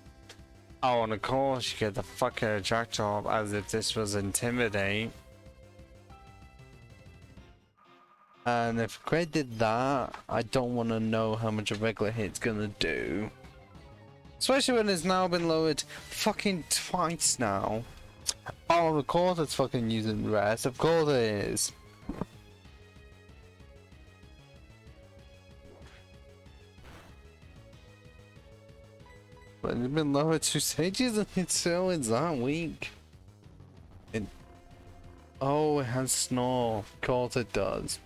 Oh, and of course you get the fucking Ejector as if this was Intimidate. And if Craig did that, I don't want to know how much a regular hit's gonna do. Especially when it's now been lowered fucking twice now. Oh, of course it's fucking using rest. Of course it is. But it's been lowered 2 stages and it's still that weak. Oh, it has Snore. Of course it does.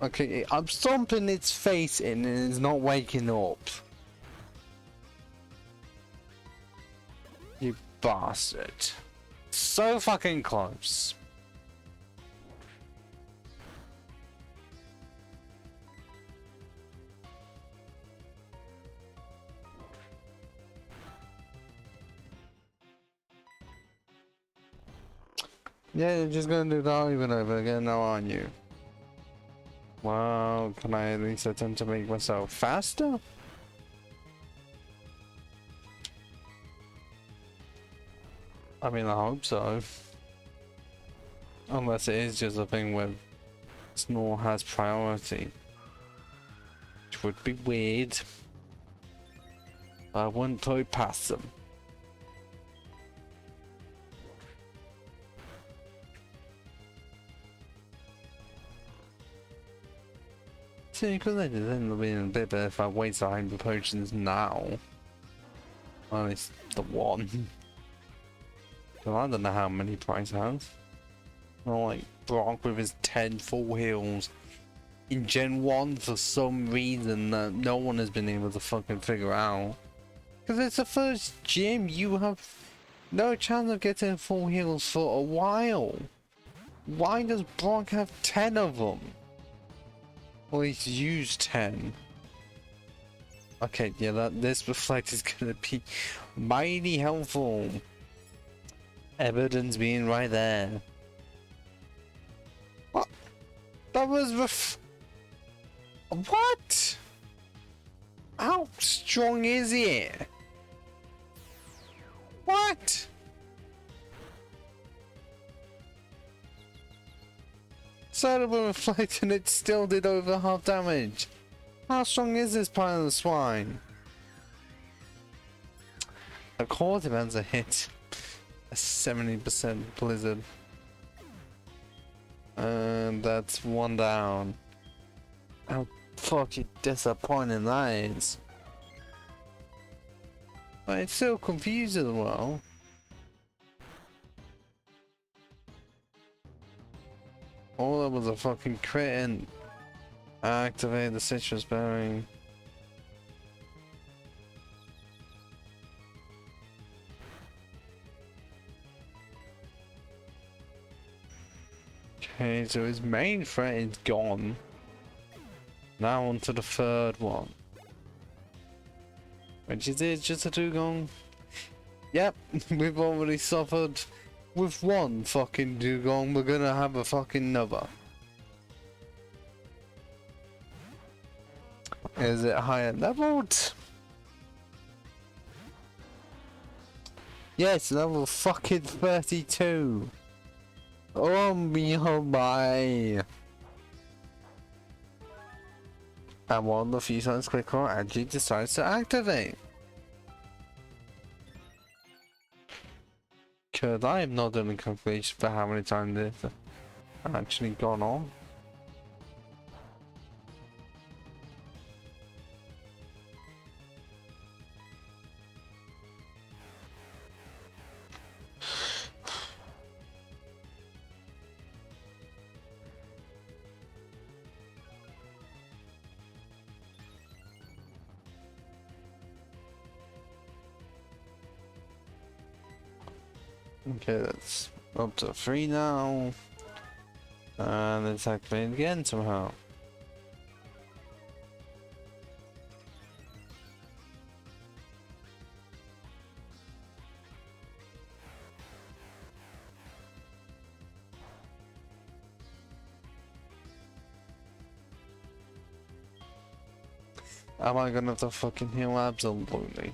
Okay, I'm stomping its face in and it's not waking up. You bastard. So fucking close. Yeah, you're just gonna do that over and over again now, aren't you? Well, can I at least attempt to make myself faster? I mean, I hope so. Unless it is just a thing where Snore has priority. Which would be weird. I wouldn't put it past them. See, because I did end up being a bit better if I wait to hide the potions now. Well, it's the one. Well, I don't know how many Price has. Well, like Brock with his 10 full heals in Gen 1 for some reason that no one has been able to fucking figure out. Because it's the first gym, you have no chance of getting full heals for a while. Why does Brock have 10 of them? Well, he's used 10. Okay, yeah, this reflect is gonna be mighty helpful. Evidence being right there. What? That was what? How strong is it? What? Started with reflect and it still did over half damage. How strong is this pile of swine? A quarter man's a hit. A 70% blizzard. And that's one down. How fucking disappointing that is. But it's still confused as well. Oh, that was a fucking crit and activate the citrus berry. Okay, so his main threat is gone. Now on to the third one. Which is it, just a dugong? Yep, we've already suffered with one fucking dugong, we're gonna have a fucking another. Is it higher leveled? Yes, level fucking 32. Oh my. And one of the few times quicker actually decides to activate. Cause I have not done a calculation for how many times this actually gone on. Okay, that's up to 3 now. And it's activated again somehow. Am I gonna have to fucking heal? Absolutely.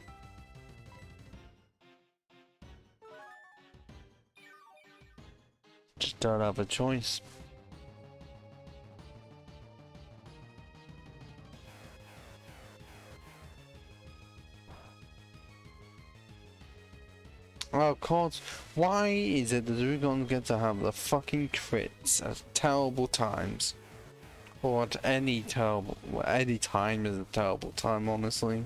Just don't have a choice. Oh, of course. Why is it that we're gonna get to have the fucking crits at terrible times? Or at any terrible, well, any time is a terrible time, honestly.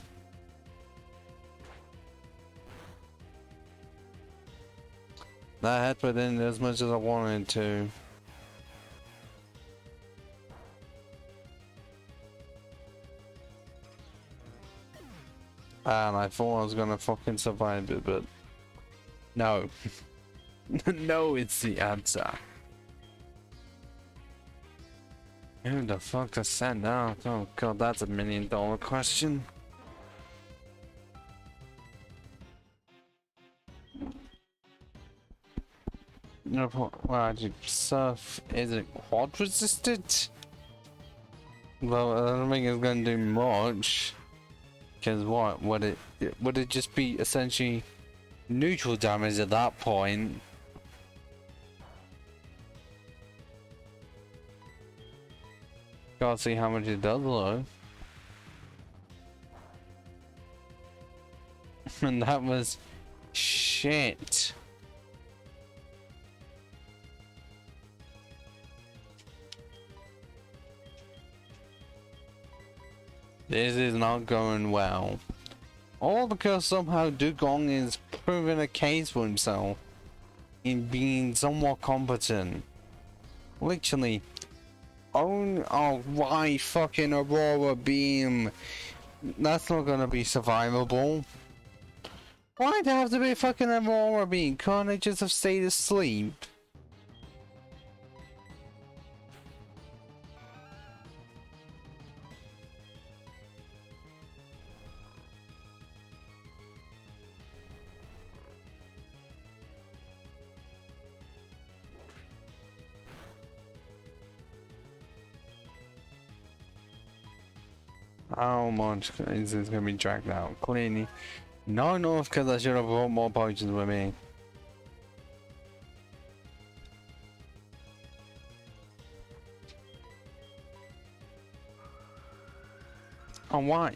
That had put in as much as I wanted to. And I thought I was gonna fucking survive it, but no. No, it's the answer. Who the fuck to send out? Oh god, that's $1 million question. No, well, surf isn't quad resisted? Well, I don't think it's gonna do much. Because what? Would it just be essentially neutral damage at that point? Gotta see how much it does though. And that was shit. This is not going well. All because somehow Dugong is proving a case for himself in being somewhat competent. Literally. Oh, why fucking Aurora Beam? That's not gonna be survivable. Why'd it have to be fucking Aurora Beam? Can't I just have stayed asleep? How much is this gonna be dragged out? Clearly not enough, because I should have brought more potions with me. Oh, why?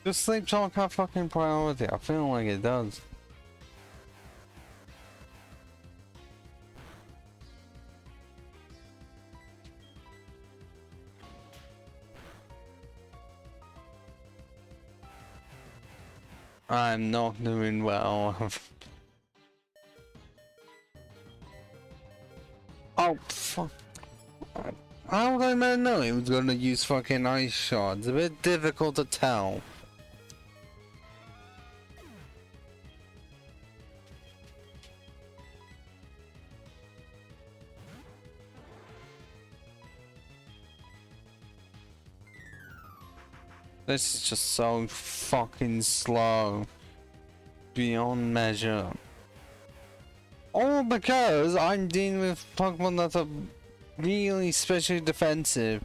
Does sleep talk have fucking priority? I feel like it does. I'm not doing well. Oh, fuck. How would I know he was gonna use fucking ice shot? It's a bit difficult to tell. This is just so fucking slow. Beyond measure. All because I'm dealing with Pokemon that are really specially defensive.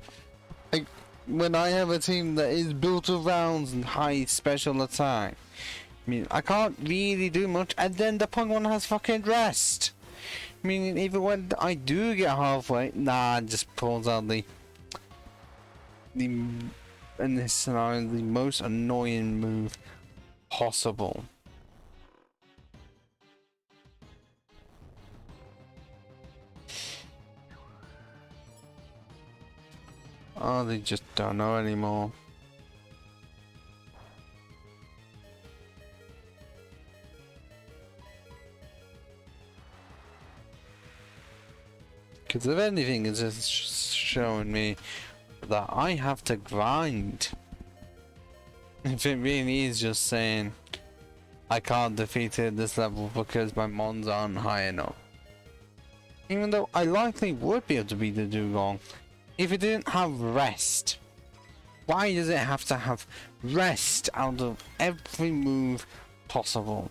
Like, when I have a team that is built around high special attack, I mean, I can't really do much, and then the Pokemon has fucking rest. Meaning, even when I do get halfway, nah, it just pulls out the in this scenario, the most annoying move possible. Oh, they just don't know anymore. Because if anything, it's just showing me that I have to grind. If it really is just saying, I can't defeat it at this level because my mons aren't high enough. Even though I likely would be able to beat the Dugong if it didn't have rest. Why does it have to have rest out of every move possible?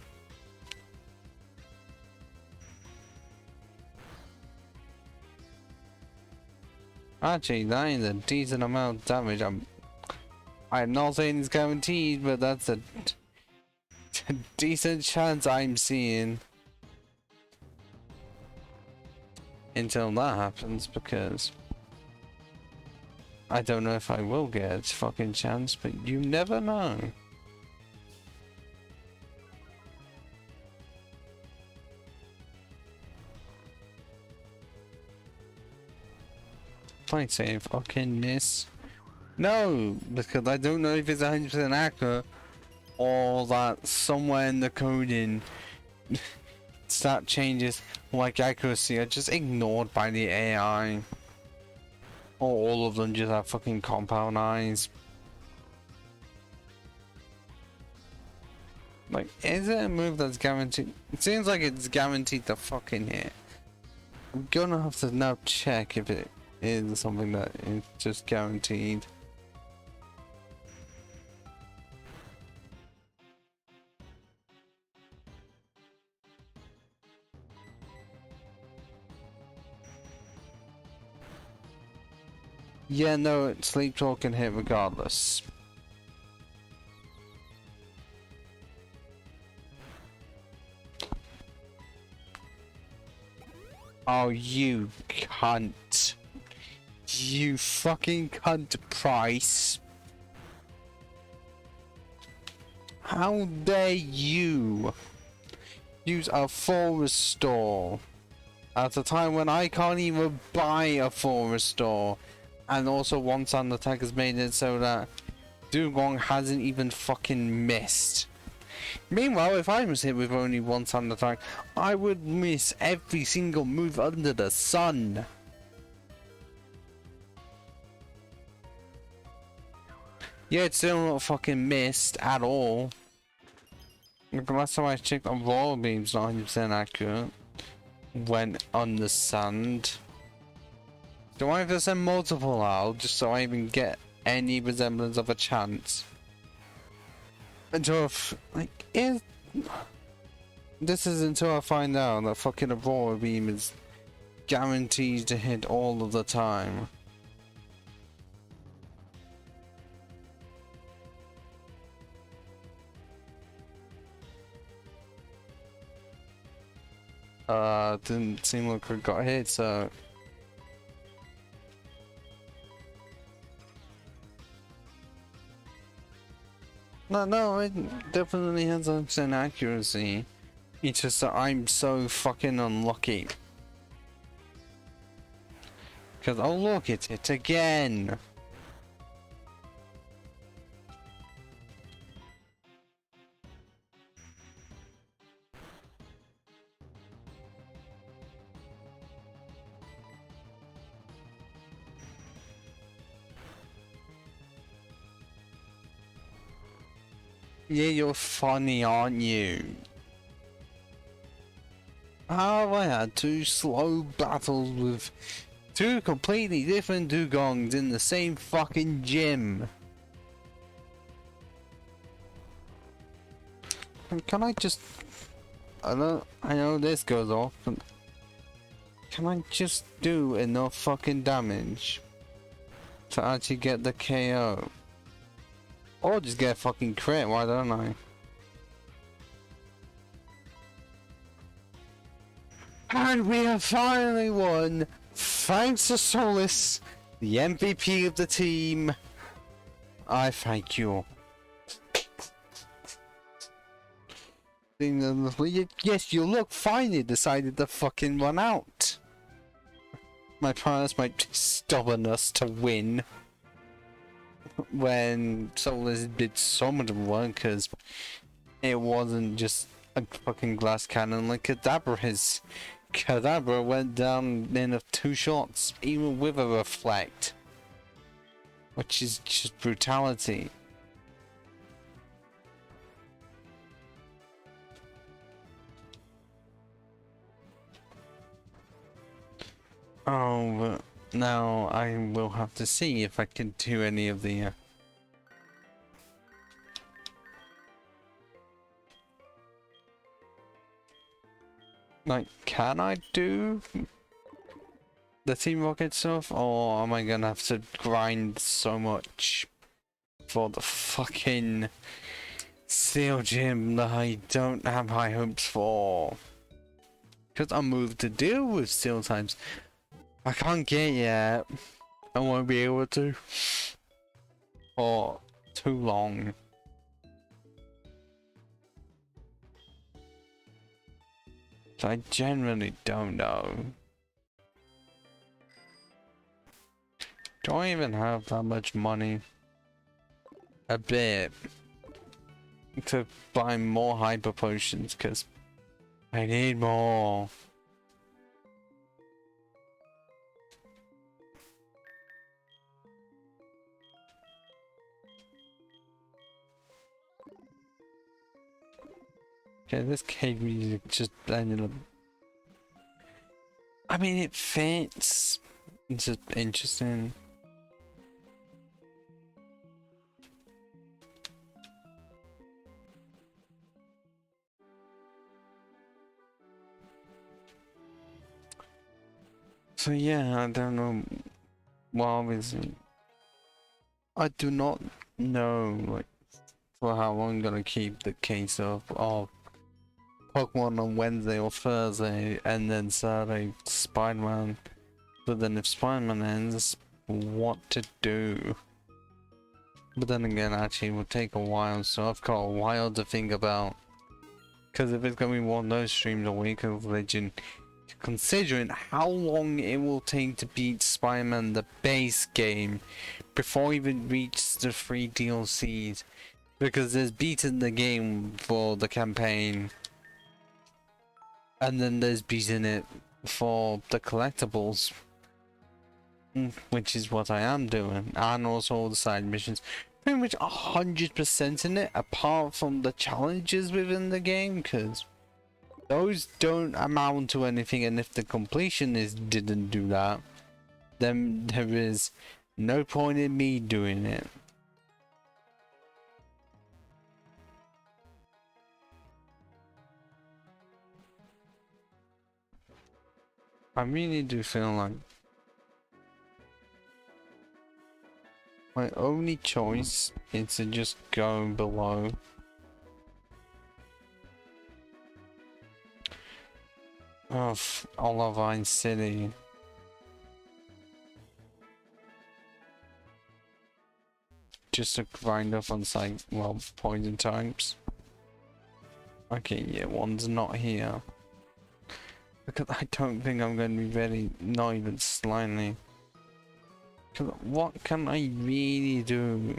Actually, that is a decent amount of damage. I'm not saying it's guaranteed, but that's a decent chance I'm seeing. Until that happens, because I don't know if I will get a fucking chance, but you never know. Might say fucking miss. No, because I don't know if it's 100% accurate or that somewhere in the coding stat changes like accuracy are just ignored by the AI. Or all of them just have fucking compound eyes. Like, is it a move that's guaranteed? It seems like it's guaranteed to fucking hit. I'm gonna have to now check if it is something that is just guaranteed. Yeah, no, Sleep Talk can hit regardless. Oh, you cunt. You fucking cunt, Price. How dare you use a full restore at a time when I can't even buy a full restore? And also one sound attack has made it so that Dugong hasn't even fucking missed. Meanwhile, if I was hit with only one sound attack, I would miss every single move under the sun. Yeah, it's still not fucking missed at all. Look, last time I checked, on Royal Beam's not 100% accurate when on the sand. Do I have to send multiple out just so I even get any resemblance of a chance? Until this is until I find out that fucking Aurora Beam is guaranteed to hit all of the time. Didn't seem like I got hit, so. No, it definitely has 100% accuracy. It's just that I'm so fucking unlucky. Because, oh look, it's hit again! Yeah, you're funny, aren't you? How have I had two slow battles with two completely different Dugongs in the same fucking gym? Can I just... I know this goes off, but... Can I just do enough fucking damage to actually get the KO? Or just get a fucking crit, why don't I? And we have finally won, thanks to Solus, the MVP of the team. I thank you. Yes, you look fine, you decided to fucking run out. My parents might be stubborn us to win. When Solus did so much work, because it wasn't just a fucking glass cannon like Kadabra is. Kadabra went down in 2 shots, even with a reflect. Which is just brutality. Oh, but now I will have to see if I can do any of the like, can I do the Team Rocket stuff, or am I gonna have to grind so much for the fucking Steel Gym that I don't have high hopes for? Because I moved to deal with Steel types. I can't get yet. I won't be able to for too long. So I generally don't know. Do I even have that much money? A bit. To buy more hyper potions, because I need more. Okay, this cave music just blended up. I mean, it fits. It's just interesting. So yeah, I don't know. Well, obviously, I do not know like for how long I'm gonna keep the case of Pokemon on Wednesday or Thursday, and then Saturday Spider-Man. But then if Spider-Man ends, what to do? But then again, actually, it will take a while, so I've got a while to think about. Because if it's gonna be one of those streams a week of Legend, considering how long it will take to beat Spider-Man the base game before I even reach the 3 DLCs, because there's beating the game for the campaign, and then there's beating it for the collectibles, which is what I am doing, and also all the side missions. Pretty much 100% in it, apart from the challenges within the game, because those don't amount to anything, and if the completion didn't do that, then there is no point in me doing it. I really do feel like my only choice is to just go below. Of Olivine City. Just to grind up on site, well, poison types. Okay, yeah, one's not here. Because I don't think I'm going to be ready, not even slightly. Because what can I really do?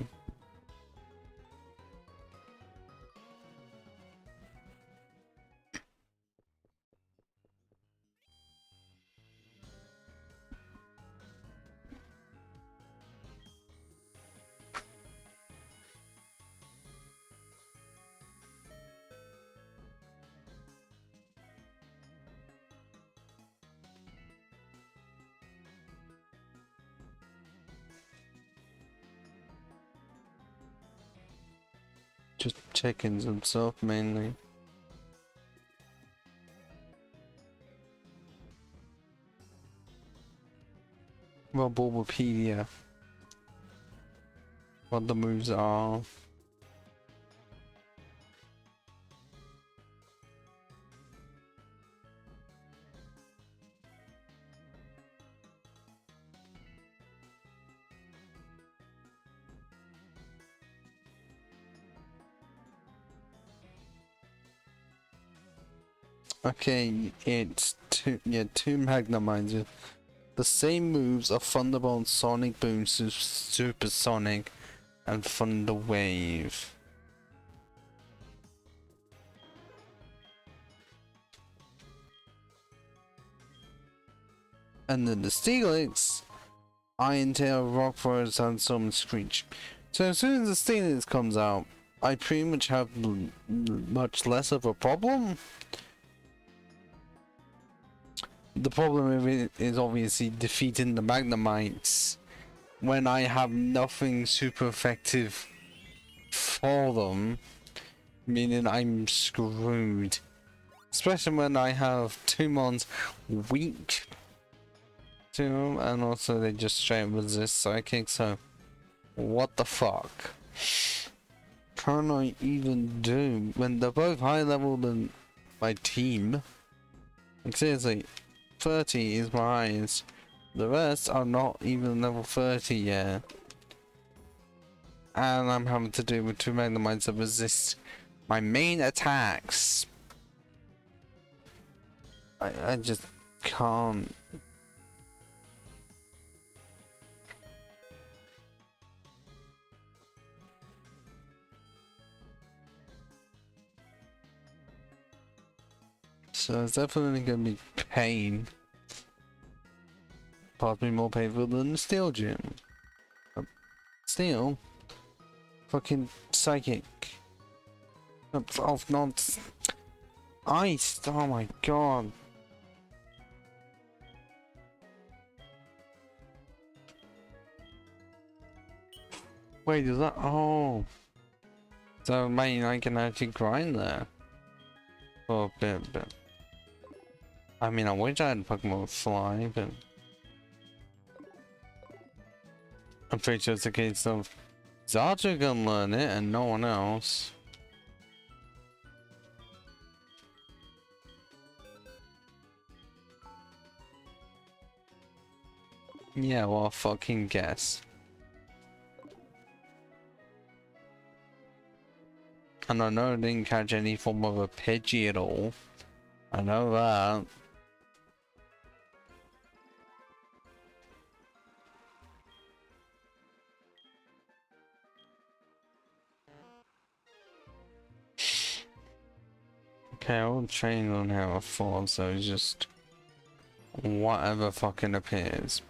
Just chickens himself mainly. Well, Bulbapedia. What the moves are. Okay, it's two Magnemizer. The same moves are Thunderbolt, Sonic Boom, Supersonic, and Thunder Wave. And then the Steelix, Iron Tail, Rock Forest, and Summon Screech. So as soon as the Steelix comes out, I pretty much have much less of a problem. The problem with it is obviously defeating the Magnemites when I have nothing super effective for them, meaning I'm screwed. Especially when I have 2 mons weak to them, and also they just straight resist psychic, so what the fuck can I even do when they're both higher level than my team? Like seriously, 30 is my highest. The rest are not even level 30 yet. And I'm having to do with 2 Magnemites that resist my main attacks. I just can't. So it's definitely gonna be pain. Possibly more painful than the steel gym. But still, fucking psychic. Oh, not ice. Oh my god. Wait, is that? Oh. So, man, I can actually grind there. For a bit, but. I mean, I wish I had Pokemon Fly, but. I'm pretty sure it's a case of Zapdos can learn it and no one else. Yeah, well, fucking guess. And I know I didn't catch any form of a Pidgey at all. I know that. Okay, I'll train on how I fall, so it's just whatever fucking appears.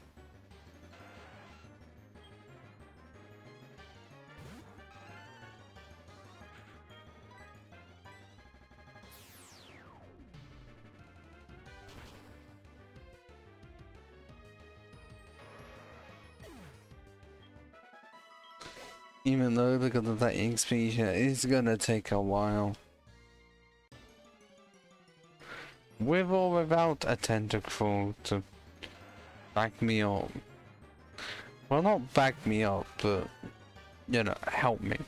Even though because of that XP shit, it's gonna take a while. With or without a tentacle to back me up. Well, not back me up, but, you know, help me.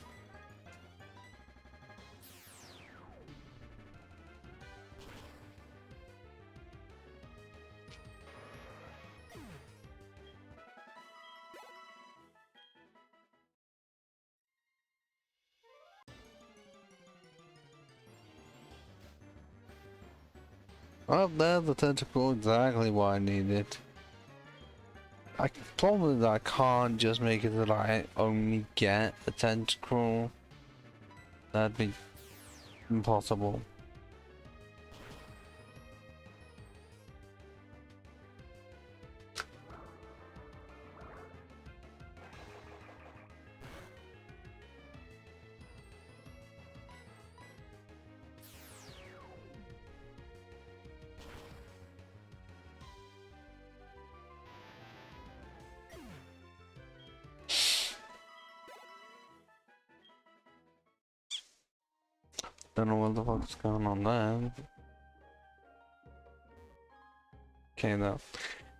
Well, there's the tentacle, exactly what I needed. Problem is I can't just make it that I only get a tentacle. That'd be impossible. Don't know what the fuck's going on there. Okay, though.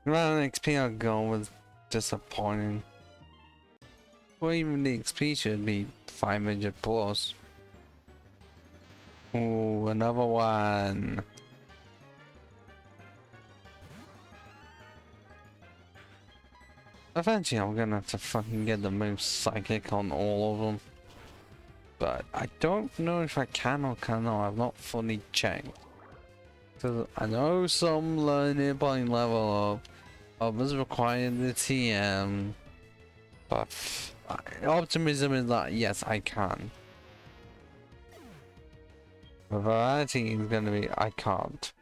The amount of XP I got was disappointing. Well, even the XP should be 500 plus. Ooh, another one. Eventually, I'm gonna have to fucking get the move Psychic on all of them. But I don't know if I can or cannot. I've not fully checked. Because I know some learn it by level up, others require the TM. But optimism is that yes, I can. The variety is gonna be I can't.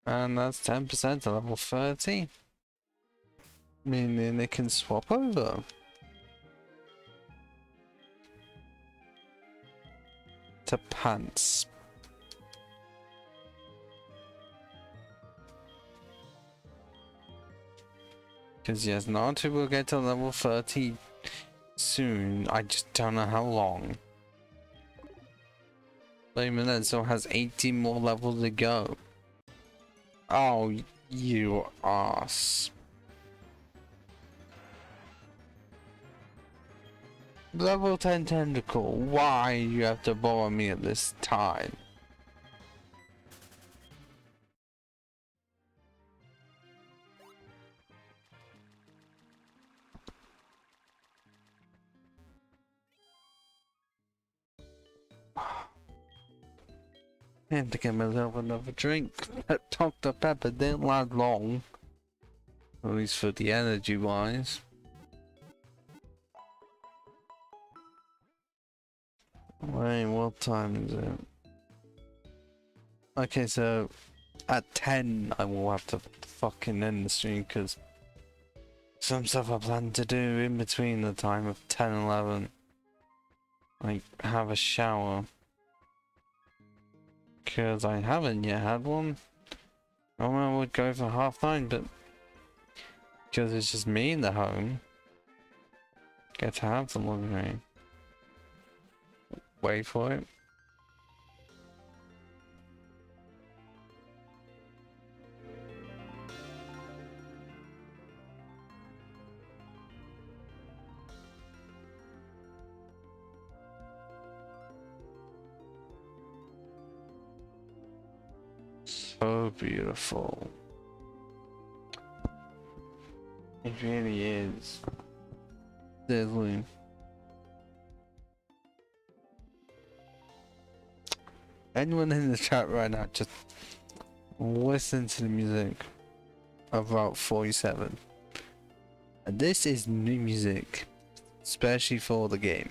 And that's 10% to level 30. Meaning it can swap over. To pants. Because yes, Naruto will get to level 30 soon. I just don't know how long. But even then, still has 18 more levels to go. Oh, you ass. Level 10 tentacle, why you have to bother me at this time? I have to get myself another drink. That Dr. Pepper didn't last long. At least for the energy wise. Wait, what time is it? Okay, so at 10 I will have to fucking end the stream because some stuff I plan to do in between the time of 10 and 11. Like have a shower. Because I haven't yet had one. Normally I would go for 9:30, but because it's just me in the home, get to have the luxury. Wait for it. So beautiful. It really is. Sizzling. Anyone in the chat right now, just listen to the music of Route 47. And this is new music, especially for the game.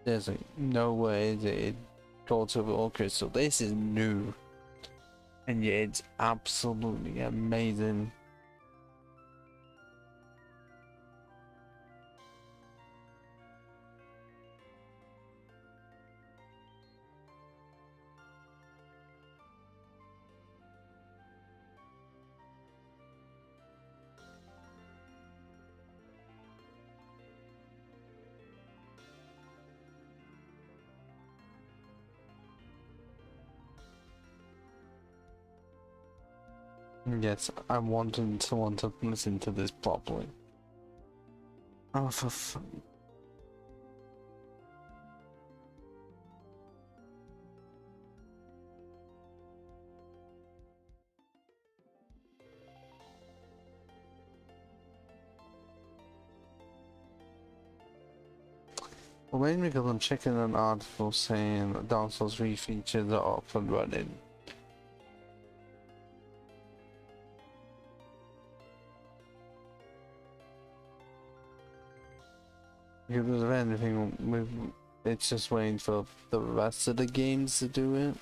There's like no way that it goes over all crystal. This is new. And yeah, it's absolutely amazing. Yes, I wanted someone to listen to this properly. Oh, for fun. Well, mainly because I'm checking an article saying that Dark Souls 3 features are up and running. If there's anything, it's just waiting for the rest of the games to do it.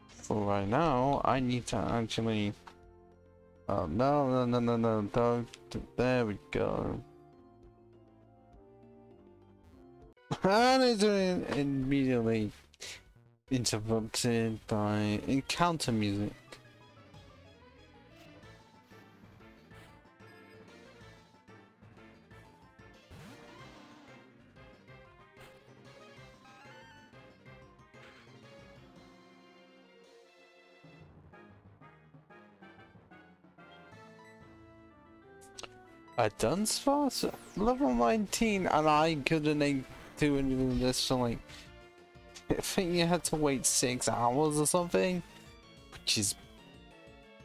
For right now, I need to actually... Oh, no, don't. There we go. And it's immediately interrupted by encounter music. I done spots level 19 and I couldn't do anything of this for like, I think you had to wait 6 hours or something, which is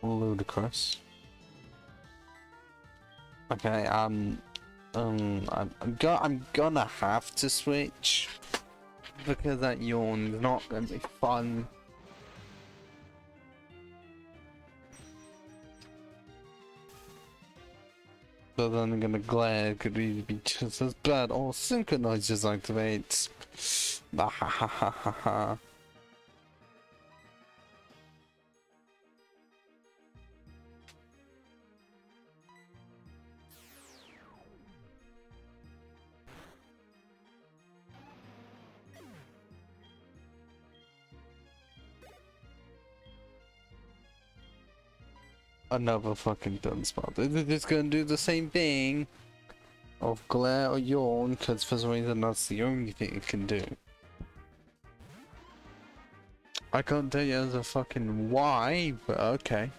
ludicrous. Okay, I'm gonna have to switch because that yawn is not gonna be fun. But then again, the glare could really be just as bad, or synchronizers activates. Another fucking done spot. They're just gonna do the same thing of glare or yawn, because for some reason that's the only thing it can do. I can't tell you as a fucking why, but okay.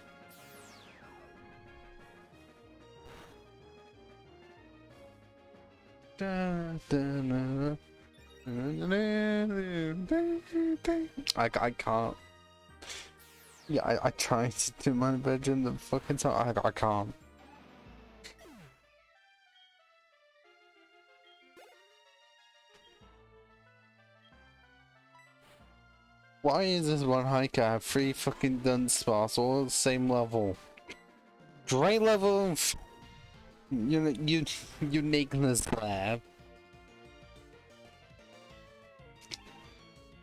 I can't. Yeah, I tried to do my bedroom the fucking time. I can't. Why is this one hiker have 3 fucking done spots all at the same level? Great level of uniqueness there.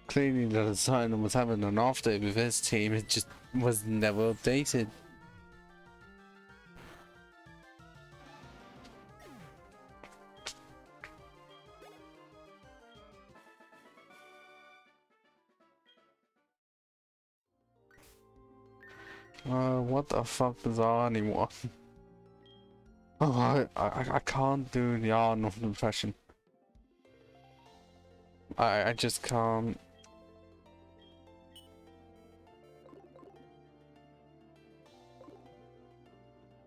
Clearly the designer was having an off day with his team, it just was never updated. What the fuck is on anymore? Oh, I can't do the Arnold impression. I just can't.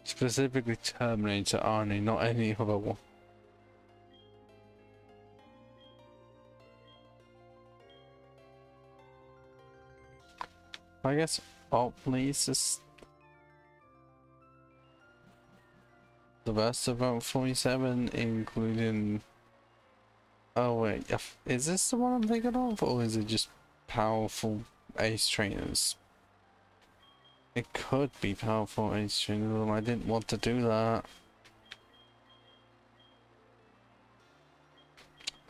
Specifically Terminator Arnie, not any other one. I guess all places. The best about 47, including. Oh wait, is this the one I'm thinking of, or is it just powerful ace trainers? It could be powerful ace trainers, and I didn't want to do that.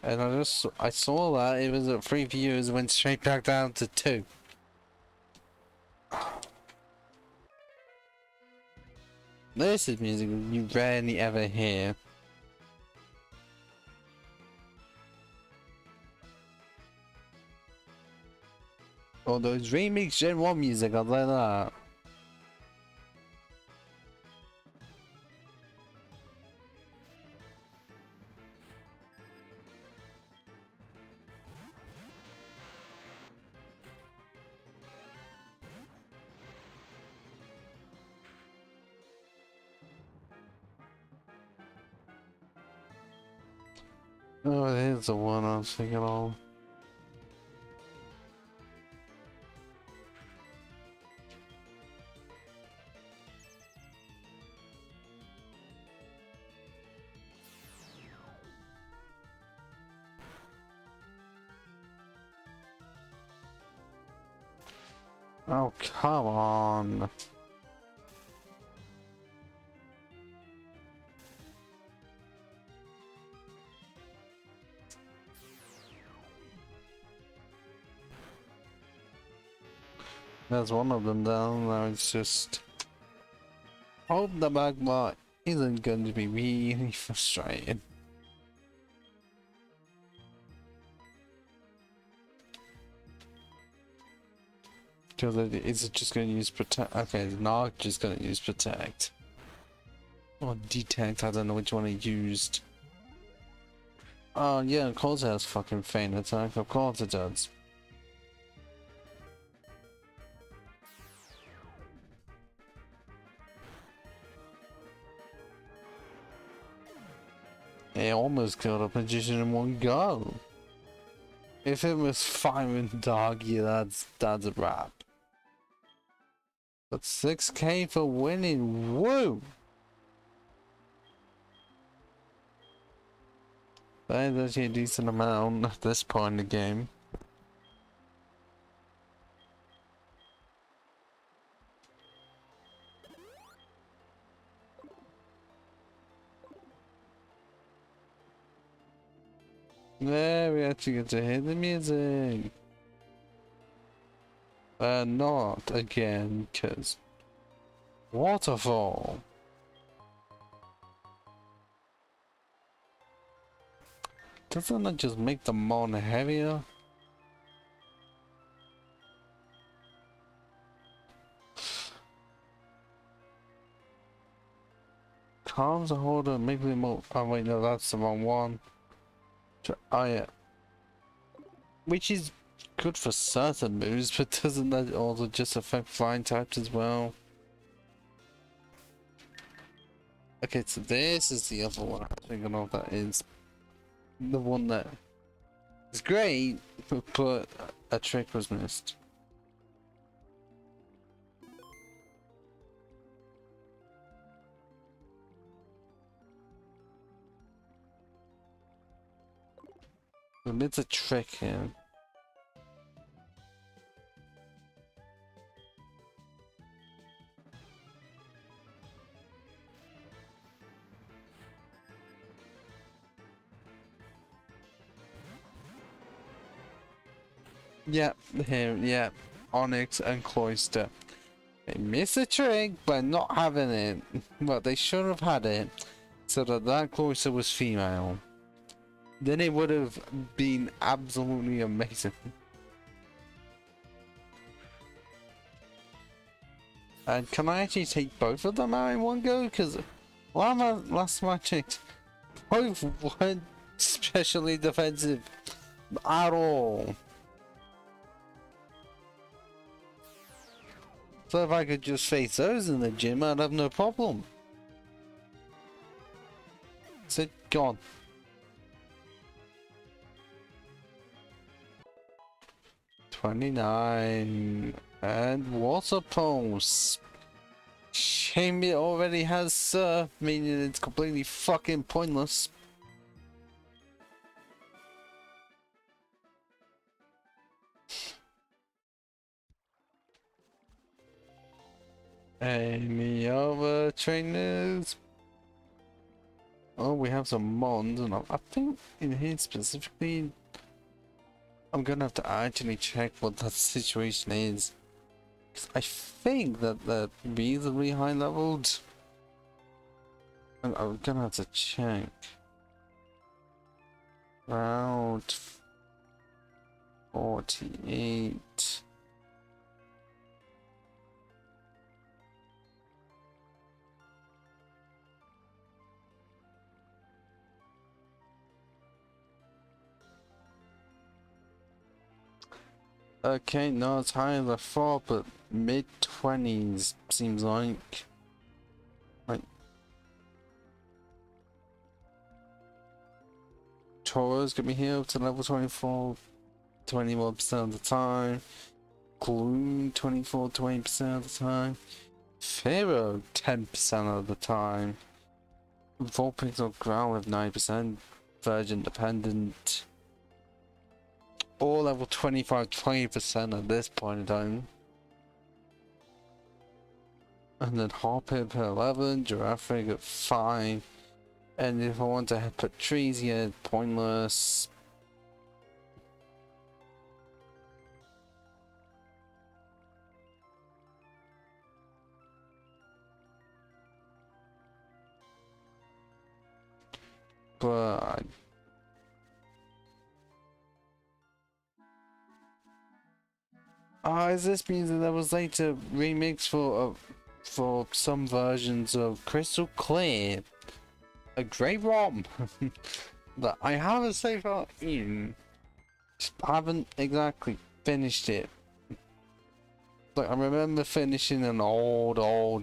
And I saw that it was at 3 views, went straight back down to 2. This is music you rarely ever hear. Or those remix Gen 1 music, I'll like that. Oh, here's the one I was thinking of. Oh, come on. There's one of them down now, it's just... Hope the magma isn't going to be really frustrating. Because is it just going to use protect? Okay, it's not just going to use protect. Or detect, I don't know which one it used. Oh yeah, of course it has fucking feint attack, of course it does. It almost killed a magician in one go. If it was firing doggy, that's a wrap. But 6k for winning, woo! That is actually a decent amount at this point in the game. There, we actually get to hear the music. Not again, cause waterfall. Doesn't that just make the mon heavier? Harms a holder, make them more. Oh wait, no, that's the wrong one. Oh yeah. Which is good for certain moves, but doesn't that also just affect flying types as well? Okay, so this is the other one. I think I know what that is. The one that is great, but a trick was missed. It's a trick here. Yep, here, yeah. Onyx and Cloyster. They missed a trick by not having it. Well, they should have had it, so that Cloyster was female. Then it would have been absolutely amazing. And can I actually take both of them out in one go? Because last time I checked, both weren't especially defensive at all. So if I could just face those in the gym, I'd have no problem. Sit, gone. $29 and water pulse. Shame it already has surf, meaning it's completely fucking pointless. Any other trainers? Oh, we have some Mons, and I think in here specifically, I'm gonna have to actually check what that situation is. 'Cause I think that they're reasonably high leveled. I'm gonna have to check. Route 48. Okay, no, it's higher than 4, but mid-20s seems like. Right. Tauros get me healed to level 24, 21% of the time. Gloom 24, 20% of the time. Pharaoh 10% of the time. Vulpix or Growl with 9%. Virgin dependent. All level 25, 20% at this point in time. And then Hoppip at 11, Giraffe at 5. And if I want to put trees here, pointless. But is this means that there was later remix for some versions of Crystal Clear, a great ROM that I haven't so far in. Just haven't exactly finished it. Like I remember finishing an old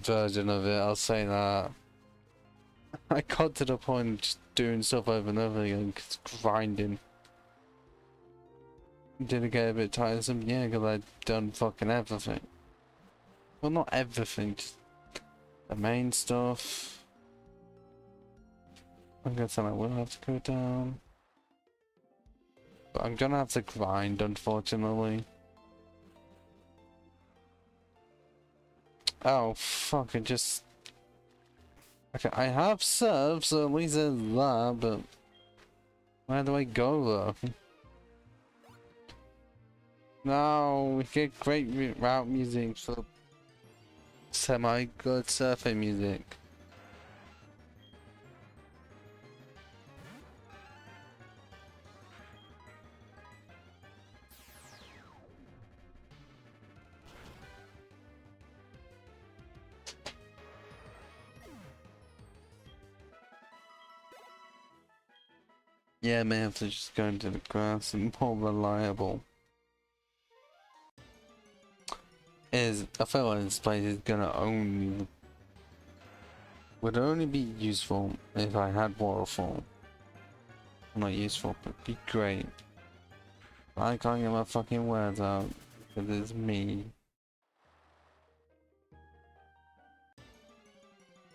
version of it. I'll say that. I got to the point of just doing stuff over and over again, cause grinding. Did it get a bit tiresome? Yeah, because I'd done fucking everything. Well, not everything, just the main stuff. I guess I will have to go down. But I'm gonna have to grind, unfortunately. Oh, fuck, I just... Okay, I have served, so at least there's that, but... Where do I go, though? No, we get great route music for semi-good surfing music. Yeah, I may have to just go into the grass and more reliable. I feel like this place is gonna would only be useful if I had waterfall. Not useful, but be great. I can't get my fucking words out because it's me.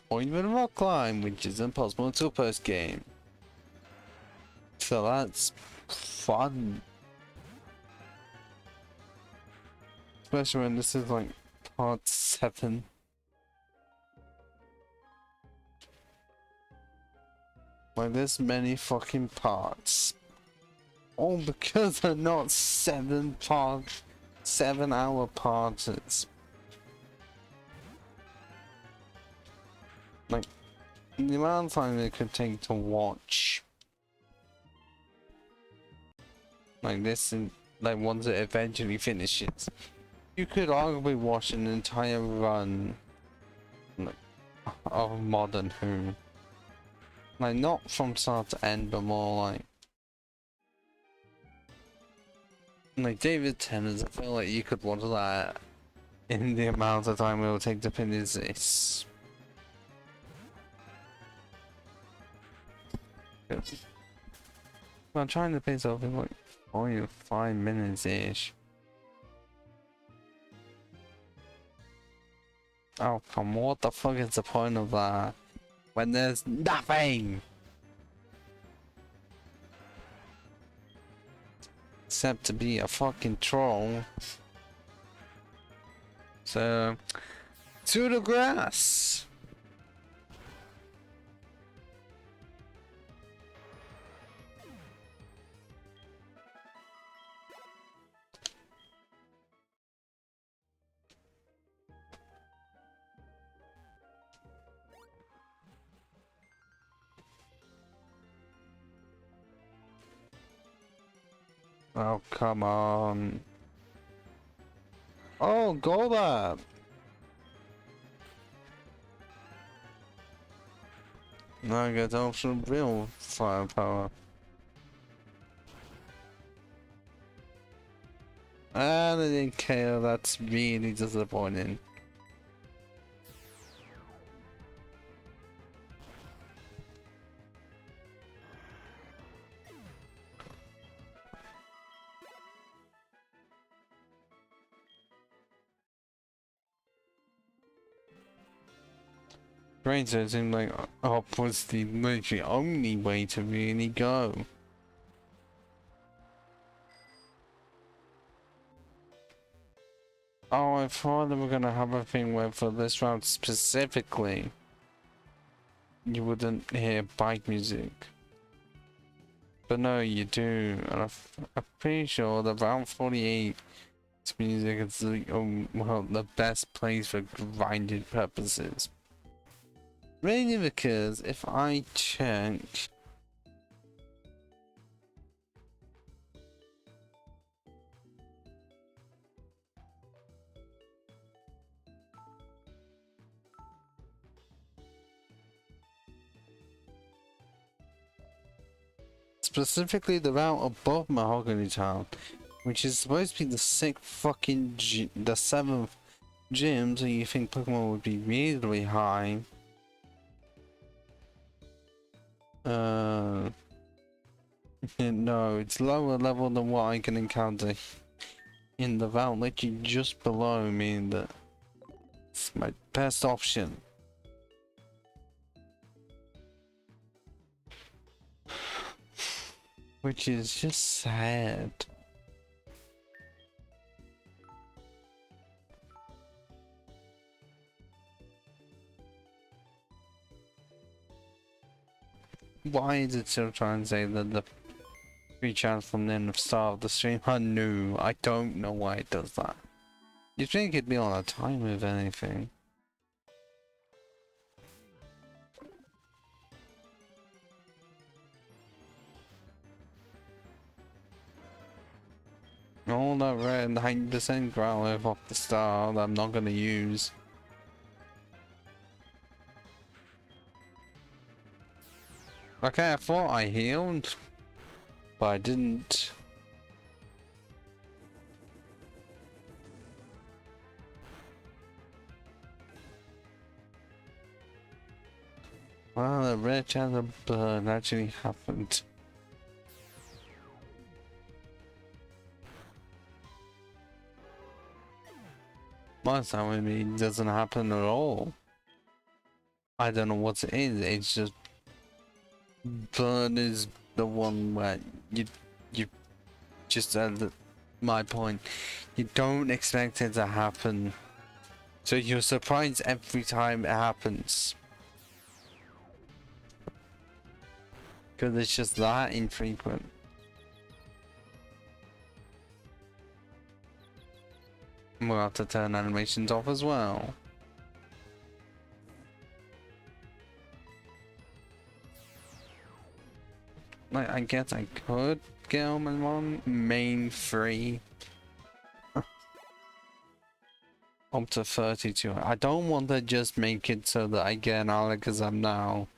Or even rock climb, which is impossible until post game. So that's fun. Especially when this is like part 7. Like this many fucking parts. All because they're not 7-hour parts. Like the amount of time it could take to watch. Like this and like once it eventually finishes. You could arguably watch an entire run like of Modern Who. Like not from start to end, but more like David Tennant's. I feel like you could watch that in the amount of time it will take to finish this. I'm trying to pace off in like 5 minutes ish. Oh come on, what the fuck is the point of that? When there's nothing! Except to be a fucking troll. So, to the grass! Oh, come on. Oh, Golda! Now I get off some real firepower. And I didn't care, that's really disappointing. Great, so it seemed like up was the literally only way to really go. Oh, I thought they were gonna have a thing where for this route specifically, you wouldn't hear bike music. But no, you do, and I'm pretty sure the Route 48 music is the, well, the best place for grinded purposes. Mainly because if I check... Specifically the route above Mahogany Town, which is supposed to be the 7th gym, so you think Pokemon would be really high. No, it's lower level than what I can encounter in the route, literally just below me. It's my best option. Which is just sad. Why is it still trying to say that the free chance from the start of the stream are new? I don't know why it does that. You'd think it'd be on a timer if anything. All that red 90% Growlithe off the start that I'm not gonna use. Okay, I thought I healed. But I didn't. Well, the rare chance of burn actually happened. Most time it doesn't happen at all. I don't know what it is. It's just burn is the one where you just my point. You don't expect it to happen, so you're surprised every time it happens. Because it's just that infrequent. We'll have to turn animations off as well. Like, I guess I could get on main free. Up to 32. I don't want to just make it so that I get an Alakazam now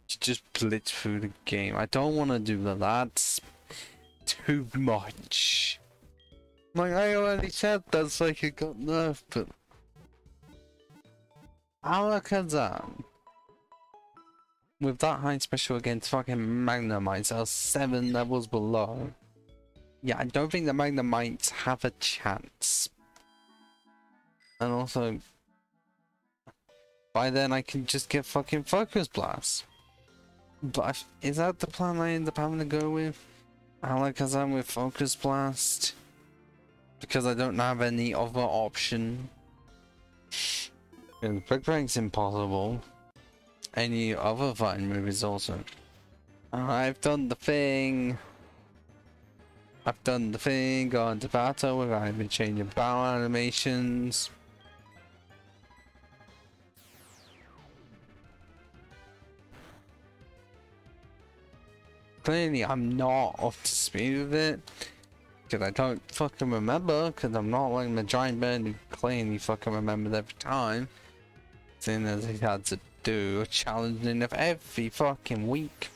to just blitz through the game. I don't want to do that. That's too much. Like I already said, that's like it got nerfed, but Alakazam with that high special against fucking Magnemites are 7 levels below. Yeah, I don't think the Magnemites have a chance. And also, by then I can just get fucking Focus Blast. But is that the plan I end up having to go with? Alakazam with Focus Blast? Because I don't have any other option. And Quick Rank's impossible. Any other fighting move is also. I've done the thing. Gone to battle where I've been changing battle animations. Clearly I'm not up to speed with it. Because I don't fucking remember, because I'm not like the giant man who clearly fucking remembers every time. Seeing as he had to do a challenging of every fucking week.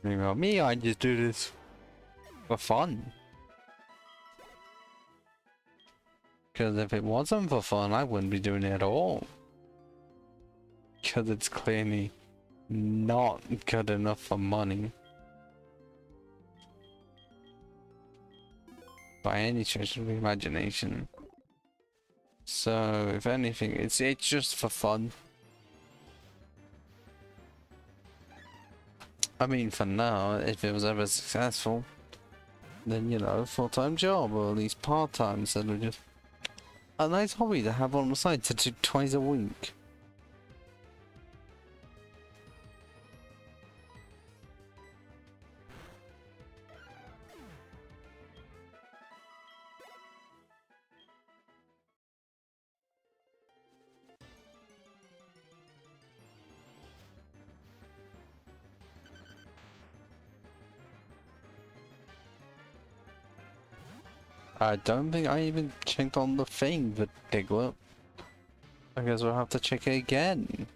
Meanwhile, me, I just do this for fun. Because if it wasn't for fun, I wouldn't be doing it at all. Because it's clearly not good enough for money. By any stretch of the imagination. So, if anything, it's just for fun. I mean, for now, if it was ever successful, then, you know, full-time job, or at least part-time, instead of just a nice hobby to have on the side to do twice a week. I don't think I even checked on the thing with Diglett. I guess we'll have to check it again.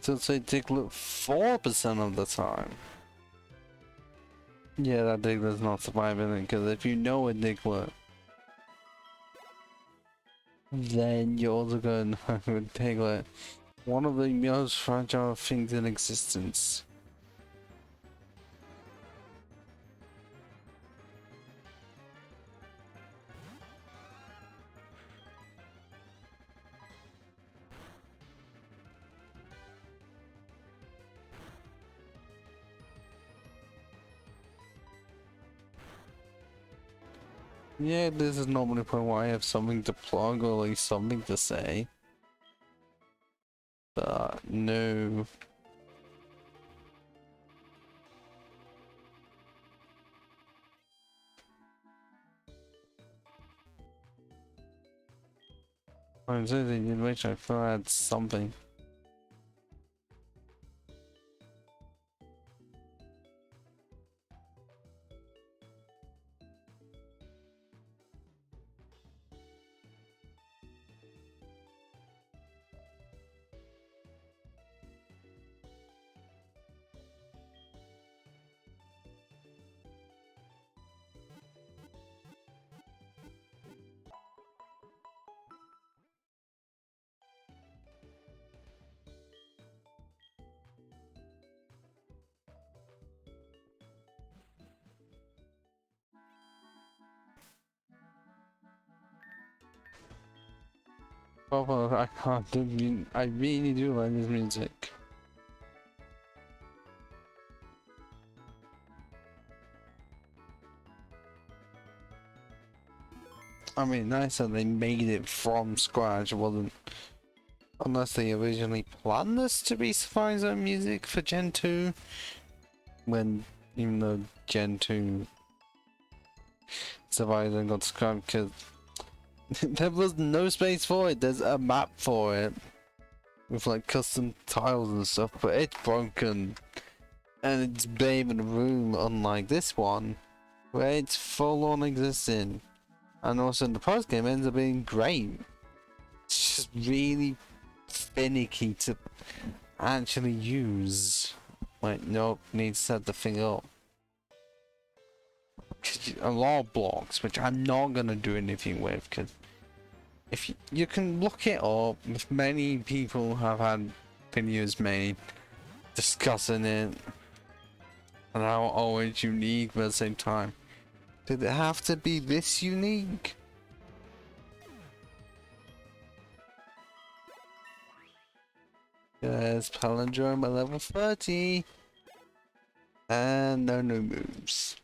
To say Diglett 4% of the time. Yeah, that Diglett's not surviving it, because if you know a Diglett, then you're also going with Diglett. One of the most fragile things in existence. Yeah, this is normally the point where I have something to plug or at least something to say. But no. I'm sorry, you wish I thought I had something. Well, I can't do. I really do like this music. I mean, nice that they made it from scratch. It wasn't, unless they originally planned this to be Survivor music for Gen 2. When, even though Gen 2 Survivor got scrapped because there was no space for it. There's a map for it with like custom tiles and stuff, but it's broken and it's bare in a room, unlike this one where it's full on existing. And also the post game ends up being great. It's just really finicky to actually use. Like, nope, need to set the thing up. A lot of blocks, which I'm not gonna do anything with, because if you can look it up, if many people have had videos made discussing it and how always unique, but at the same time, did it have to be this unique? Yes, palindrome at level 30 and no new moves.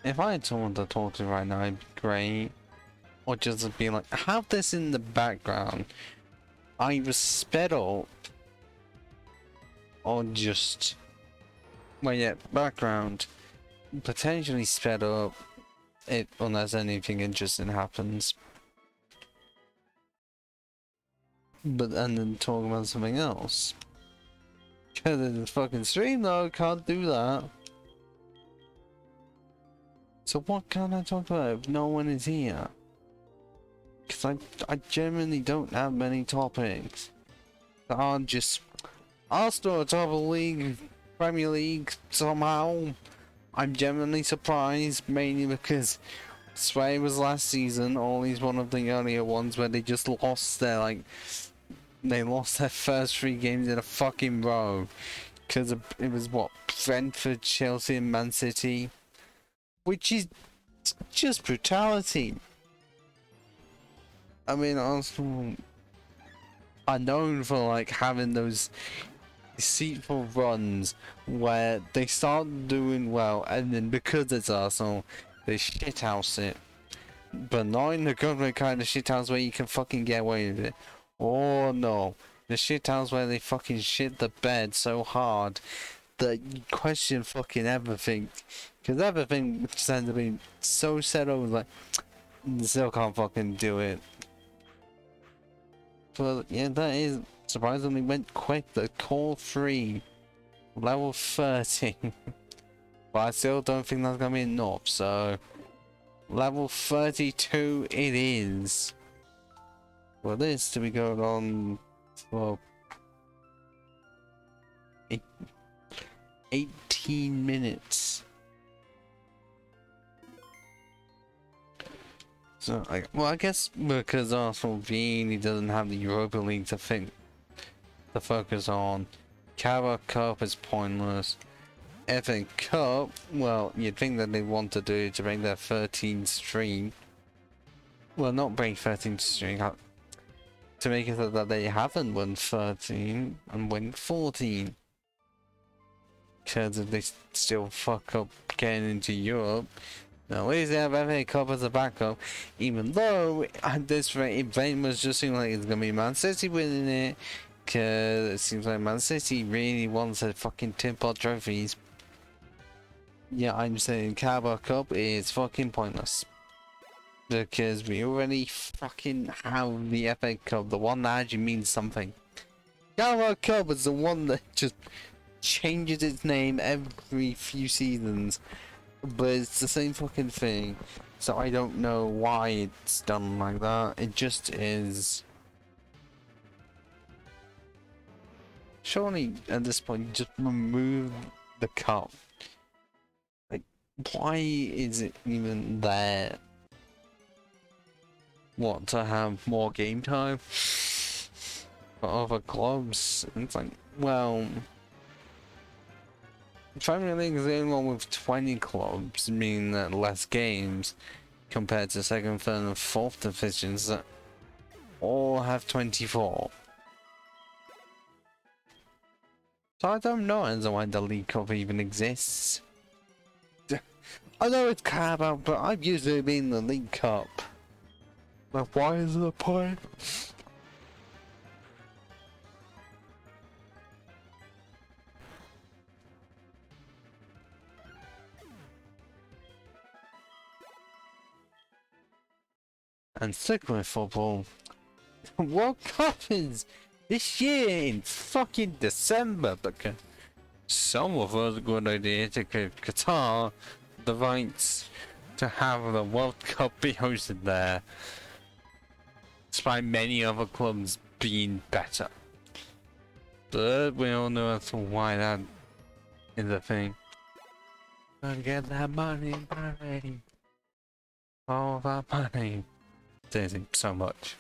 If I had someone to talk to right now, it'd be great. Or just be like, have this in the background, either sped up or just, well, yeah, background, potentially sped up, it unless anything interesting happens. But and then talk about something else. Because it's fucking stream though, can't do that. So what can I talk about if no one is here? Because I genuinely don't have many topics. I'll start top of the league, Premier League somehow. I'm genuinely surprised, mainly because Sway was last season, or he's one of the earlier ones where they just lost their they lost their first 3 games in a fucking row. Because it was what, Brentford, Chelsea and Man City. Which is just brutality. I mean, Arsenal are known for like having those deceitful runs where they start doing well and then because it's Arsenal, they shithouse it. But not in the government kind of shithouse where you can fucking get away with it. Oh no, the shithouse where they fucking shit the bed so hard that you question fucking everything. Because everything just ends up being so settled, like, still can't fucking do it. But yeah, that is surprisingly went quick. The core 3, level 30. But I still don't think that's gonna be enough, so level 32 it is. Well, this to be going on for 18 minutes. So, I guess because Arsenal really doesn't have the Europa League to focus on. Carabao Cup is pointless. FA Cup, well, you'd think that they want to do to break their 13th streak. Well, not break 13th streak, to make it so that they haven't won 13 and win 14. Because if they still fuck up getting into Europe, At least they have FA Cup as a backup, even though at this rate it very much just seems like it's gonna be Man City winning it, because it seems like Man City really wants the fucking tin pot trophies. Yeah, I'm saying Carabao Cup is fucking pointless. Because we already fucking have the FA Cup, the one that actually means something. Carabao Cup is the one that just changes its name every few seasons. But it's the same fucking thing, so I don't know why it's done like that. It just is. Surely at this point, just remove the cup. Like, why is it even there? What, to have more game time for other clubs? It's like, well. Premier League is the only one with 20 clubs, meaning that less games compared to second, third, and fourth divisions that all have 24. So I don't know as to why the League Cup even exists. I know it's Carabao, but I've usually been the League Cup. Like, why is it a point? And sticking with football, World Cup is this year in fucking December, because some of us a good idea to give Qatar the rights to have the World Cup be hosted there, despite many other clubs being better. But we all know as to why that is a thing. Gotta get that money, money. All that money. Daisy, so much.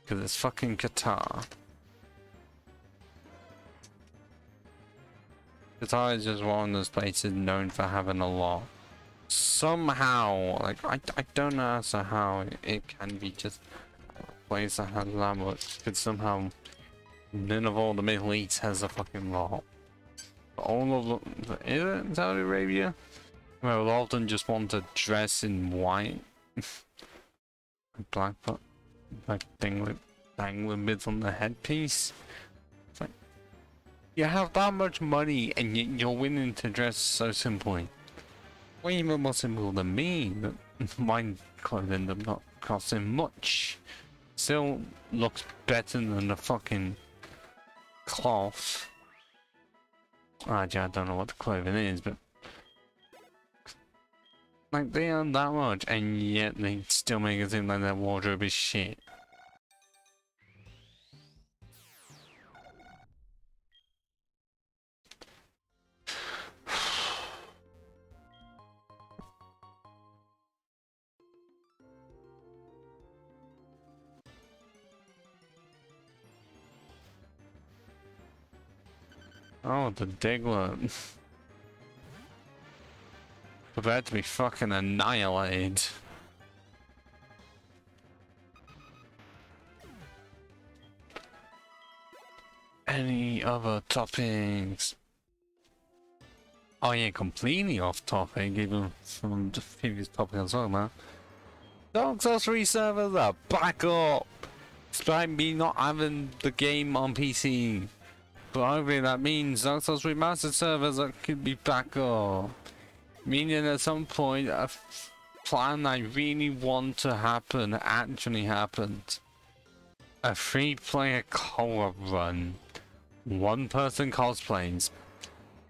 Because it's fucking Qatar. Qatar is just one of those places known for having a lot. Somehow, like, I don't know as to how it can be just a place that has that much. Because somehow, none of all the Middle East has a fucking lot. All of them, is it Saudi Arabia? Well, a lot of them just want to dress in white. Black, but like dangling bits on the headpiece. It's like, you have that much money and you're willing to dress so simply. Way even more simple than me, but mine clothing them not costing much. Still looks better than the fucking cloth. Actually, I don't know what the clothing is, but like, they earn that much, and yet they still make it seem like their wardrobe is shit. Oh, the Diglett. About to be fucking annihilated. Any other toppings? Oh yeah, completely off topic, even from the previous topic as well, man. Dark Souls 3 servers are back up! Despite me not having the game on PC. But hopefully that means Dark Souls Remastered servers could be back up. Meaning at some point a plan I really want to happen actually happened. A 3-player co-op run. One person cosplays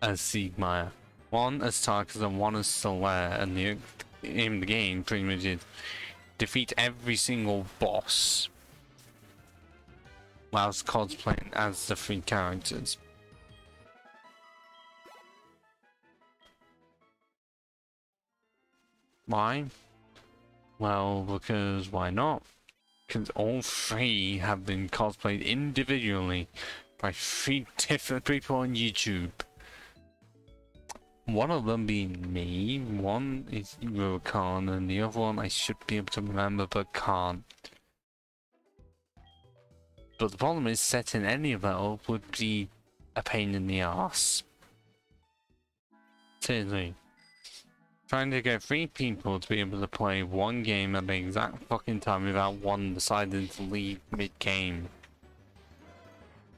as Siegmeyer. One as Tarkus and one as Solaire, and the aim of the game pretty much is defeat every single boss whilst cosplaying as the 3 characters. Why? Well, because why not? Because all 3 have been cosplayed individually by 3 different people on YouTube. One of them being me, one is Khan, and the other one I should be able to remember but can't. But the problem is setting any of that up would be a pain in the arse. Seriously. Trying to get 3 people to be able to play one game at the exact fucking time without one deciding to leave mid-game.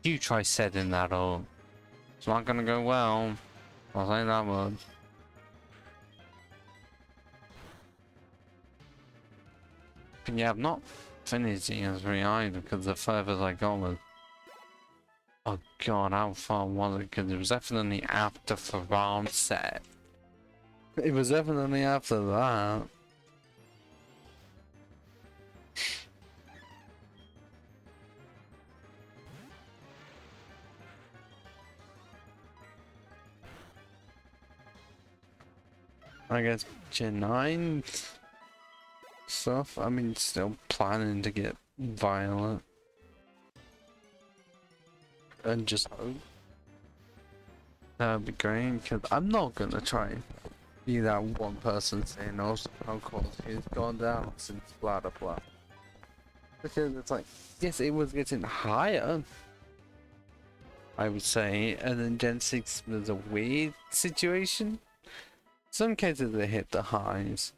You try setting that up. It's not gonna go well. I'll say that much. But yeah, I've not finished ES3 either because the furthest I got was... Oh god, how far was it? Because it was definitely after Farm set. It was definitely after that. I guess Gen 9 stuff. I mean, still planning to get Violet. And just hope. That would be great, because I'm not gonna try and be that one person saying, oh, how quality has gone down since blah blah blah. Because it's like, yes, it was getting higher, I would say, and then Gen 6 was a weird situation. Some cases they hit the highs.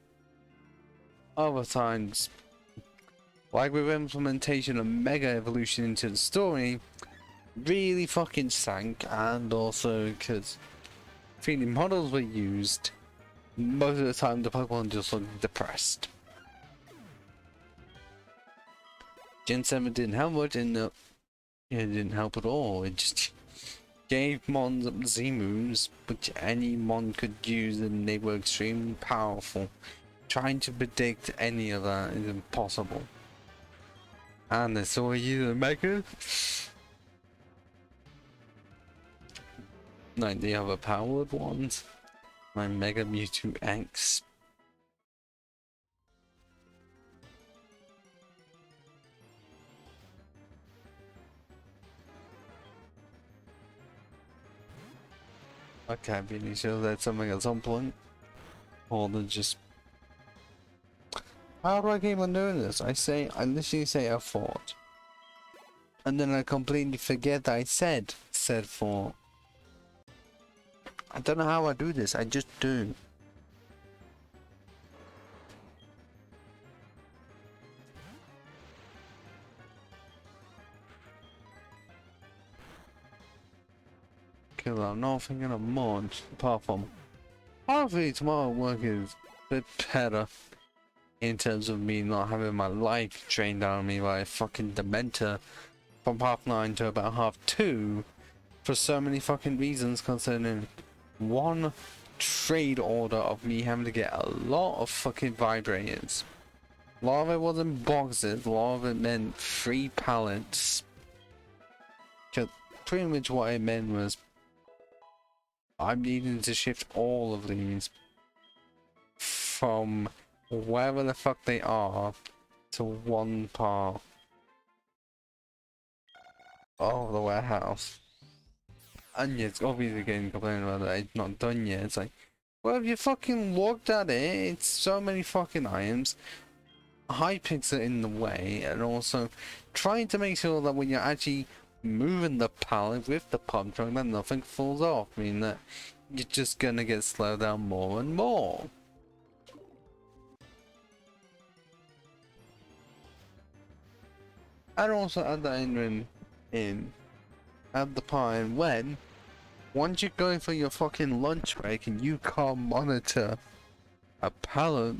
Other times, like with implementation of Mega Evolution into the story, really fucking sank, and also because 3D models were used, most of the time the Pokemon just looked depressed. Gen 7 didn't help much, and it didn't help at all. It just gave Mons up Z-moves, which any Mon could use, and they were extremely powerful. Trying to predict any of that is impossible. And they saw you the Mega. Like the other powered ones. My Mega Mewtwo X. I can't be really sure that's something at some point. Or they just... How do I keep on doing this? I literally say a thought. And then I completely forget that I said thought. I don't know how I do this, I just do. Okay, well, I'm not thinking of much apart from hopefully tomorrow work is a bit better in terms of me not having my life drained out of me by a fucking Dementor from 9:30 to about 2:30 for so many fucking reasons, concerning one trade order of me having to get a lot of fucking vibrators. A lot of it wasn't boxes, a lot of it meant 3 pallets. Cause pretty much what it meant was I'm needing to shift all of these from wherever the fuck they are to one part of the warehouse. And yeah, it's obviously getting complaining about that it's not done yet. It's like, well, if you fucking looked at it, it's so many fucking items. Hypixel are in the way, and also trying to make sure that when you're actually moving the pallet with the pump truck, that nothing falls off. I mean that you're just gonna get slowed down more and more. And also at the end at the point when once you're going for your fucking lunch break and you can't monitor a pallet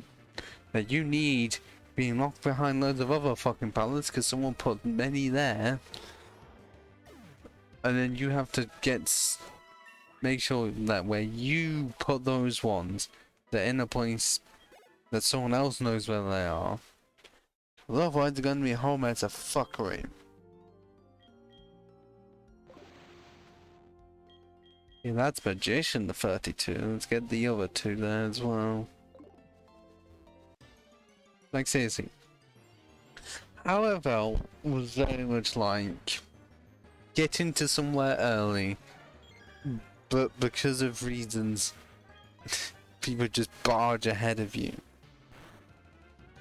that you need being locked behind loads of other fucking pallets because someone put many there, and then you have to make sure that where you put those ones, they're in a place that someone else knows where they are. Otherwise, it's gonna be a whole mess of fuckery. Yeah, that's Magician, the 32. Let's get the other 2 there as well. Like, seriously. However, was very much like get into somewhere early, but because of reasons, people just barge ahead of you.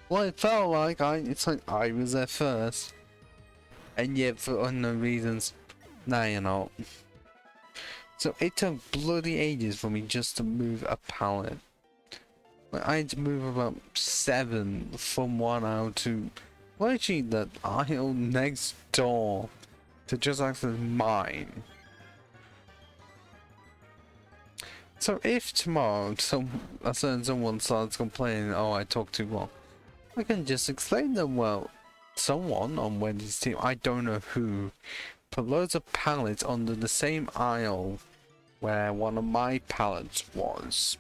Well, it felt like it's like I was there first, and yet for unknown reasons, now you're not. So it took bloody ages for me just to move a pallet. Like, I had to move about 7 from one aisle to literally the aisle next door to just access mine. So if tomorrow someone starts complaining, oh, I talk too long, I can just explain them, well, someone on Wendy's team, I don't know who, put loads of pallets under the same aisle where one of my pallets was.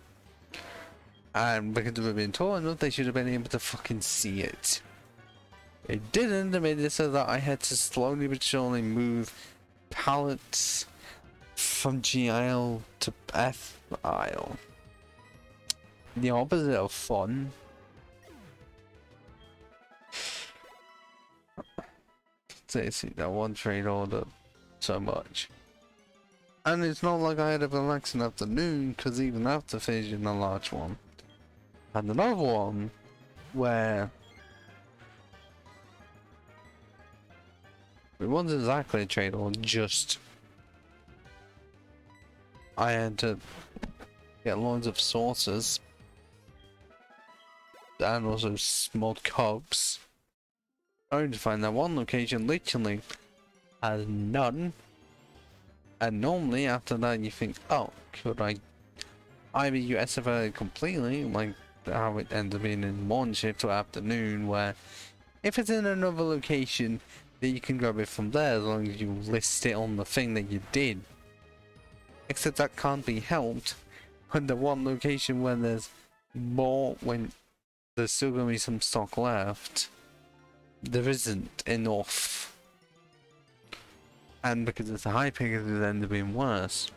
And because of it being tall enough, they should have been able to fucking see it. It didn't. It made it so that I had to slowly but surely move pallets from G aisle to F aisle. The opposite of fun. See that one trade order so much. And it's not like I had a relaxing afternoon, because even after finishing the large one, and another one where it wasn't exactly a trade order, just I had to get loads of sauces and also smoked cubs. Only to find that one location literally has none. And normally after that you think, oh, could I either you SFI it completely, like how it ends up being in morning shift or afternoon, where if it's in another location, then you can grab it from there as long as you list it on the thing that you did. Except that can't be helped when the one location when there's more, when there's still going to be some stock left, there isn't enough. And because it's a high pick, it ends up being worse.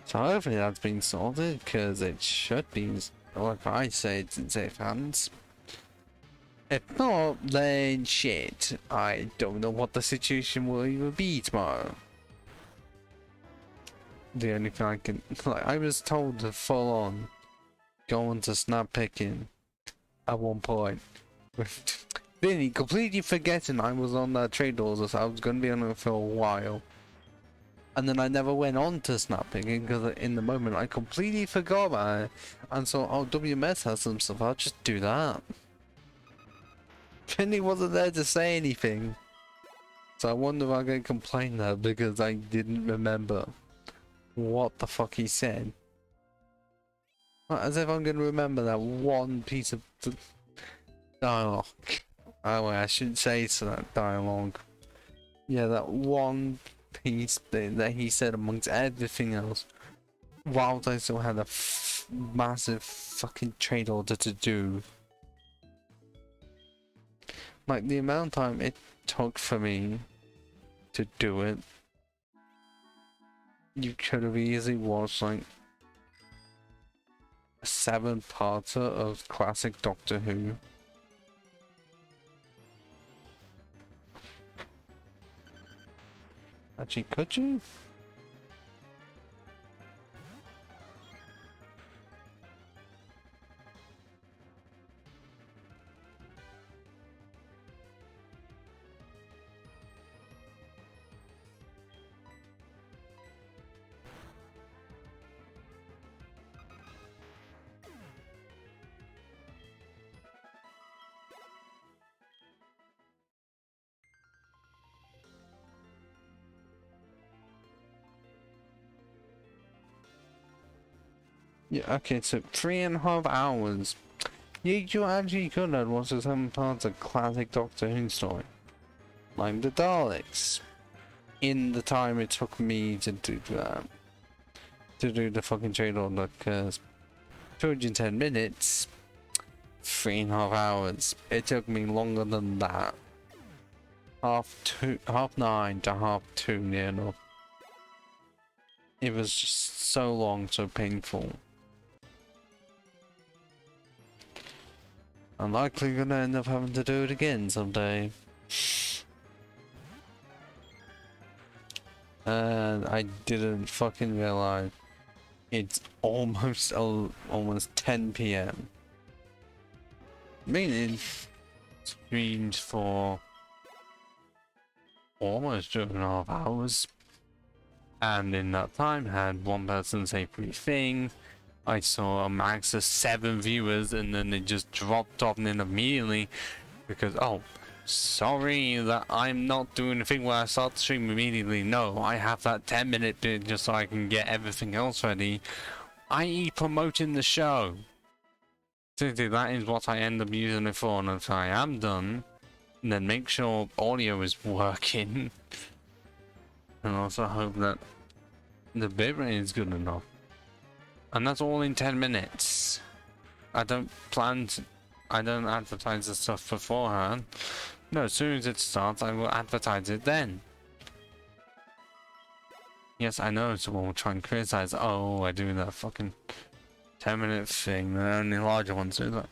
So hopefully that's been sorted, because it should be, like I say, it's in safe hands. If not, then shit. I don't know what the situation will even be tomorrow. The only thing I can, like, I was told to full on go on to snap picking at one point. Vinny completely forgetting I was on that trade order, so I was going to be on it for a while. And then I never went on to snap picking because in the moment I completely forgot about it. And so, oh, WMS has some stuff, I'll just do that. Vinny wasn't there to say anything. So I wonder if I get complained there because I didn't remember what the fuck he said. As if I'm going to remember that one piece of dialogue. Oh, wait, I shouldn't say so that dialogue. Yeah, that one piece that he said amongst everything else. Whilst I still had a massive fucking trade order to do. Like, the amount of time it took for me to do it, you could have easily watched like a 7-parter of classic Doctor Who. Actually, could you? Yeah, okay, so 3.5 hours. You actually could have watched the 7 parts of classic Doctor Who story. Like the Daleks. In the time it took me to do that. To do the fucking trade order, because 210 minutes, 3.5 hours. It took me longer than that. 9:30 to 2:30 near enough. It was just so long, so painful. I'm likely gonna end up having to do it again someday. And I didn't fucking realize it's almost 10 PM. Meaning streamed for almost 2.5 hours. And in that time had one person say 3 things, I saw a max of 7 viewers and then it just dropped off and then immediately because, oh, sorry that I'm not doing the thing where I start the stream immediately. No, I have that 10-minute bit just so I can get everything else ready, i.e. promoting the show. Seriously, that is what I end up using it for, and if I am done, then make sure audio is working. And also hope that the bitrate is good enough. And that's all in 10 minutes. I don't advertise the stuff beforehand. No, as soon as it starts, I will advertise it then. Yes, I know someone will try and criticize, oh, I do that fucking 10-minute thing, the only larger ones do that.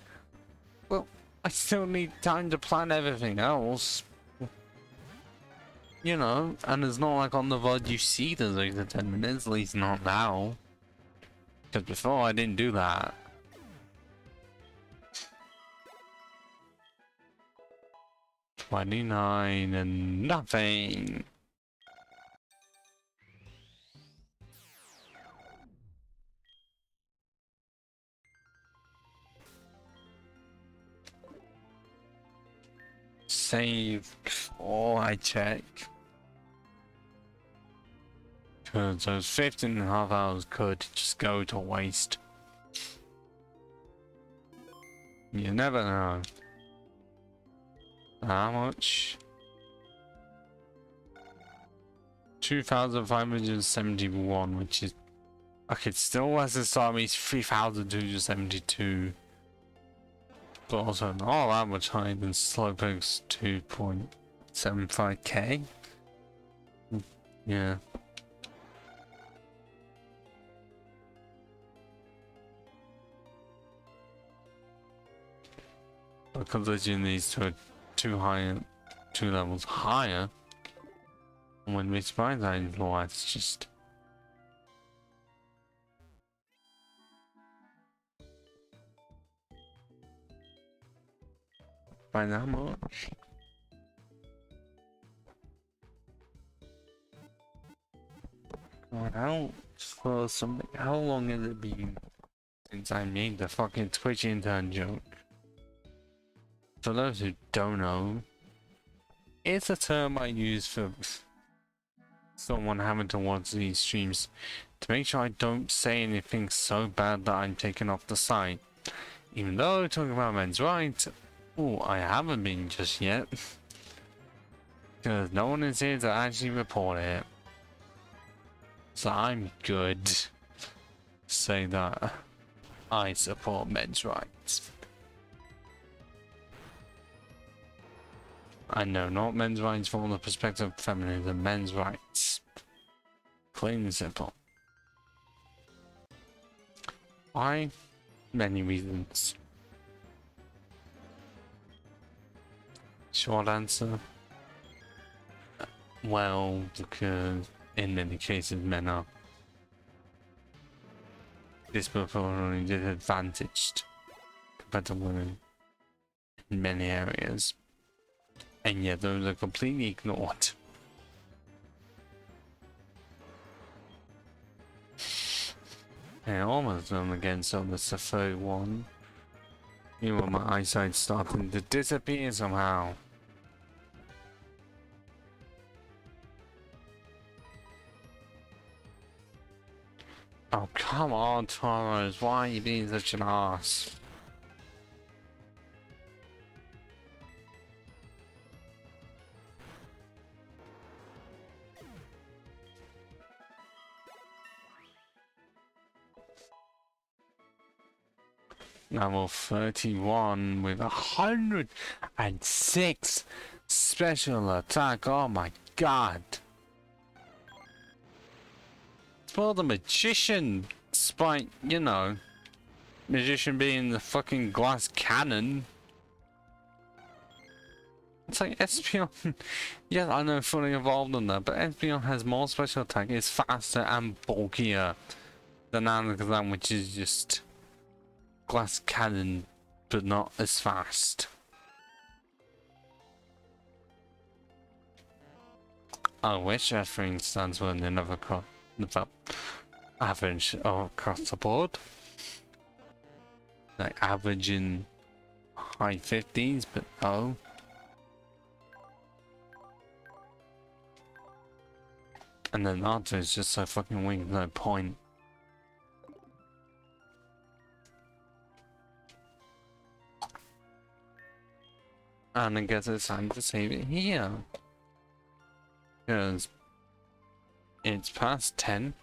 Well, I still need time to plan everything else. You know, and it's not like on the VOD you see there's like the 10 minutes, at least not now. Because before I didn't do that. $29 and nothing. Save before I check. Because those 15.5 hours could just go to waste. You never know. How much? 2,571, which is... Okay, it still has to start me 3,272. But also not that much higher than Slowpoke's 2.75k. Yeah. Because converting these to two levels higher, when we find that in law, it's just by that much. God, how long has it been since I made the fucking Twitch intern joke? For those who don't know, it's a term I use for someone having to watch these streams to make sure I don't say anything so bad that I'm taken off the site. Even though talking about men's rights, oh, I haven't been just yet. Because no one is here to actually report it. So I'm good. Say that I support men's rights. I know, not men's rights from the perspective of feminism, men's rights. Plain and simple. Why? Many reasons. Short answer. Well, because in many cases men are disproportionately disadvantaged compared to women in many areas. And yet those are completely ignored. And almost done again, so that's the third one. Meanwhile, my eyesight's starting to disappear somehow. Oh, come on, Taurus, why are you being such an ass? Level 31 with 106 special attack. Oh my god. For the magician, despite, you know, magician being the fucking glass cannon. It's like Espeon. Yeah, I know, fully evolved on that, but Espeon has more special attack, is faster and bulkier than Alakazam, which is just glass cannon, but not as fast. I wish everything stands well in another average across the board. like averaging high 50s, but no. And then Naruto is just so fucking weak, no point. And I guess it's time to save it here. Because it's past 10.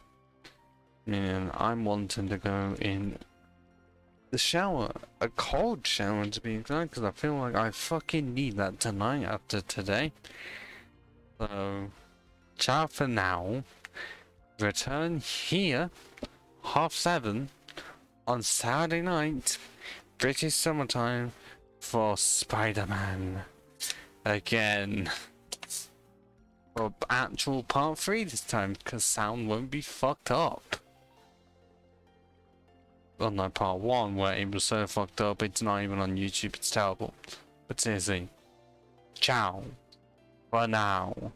Meaning I'm wanting to go in the shower. A cold shower to be exact, because I feel like I fucking need that tonight after today. So, ciao for now. Return here, 7:30 on Saturday night, British summertime, for Spider-Man. Again. For actual part 3 this time, because sound won't be fucked up. Well, no, part 1 where it was so fucked up it's not even on YouTube, it's terrible. But seriously, ciao for now.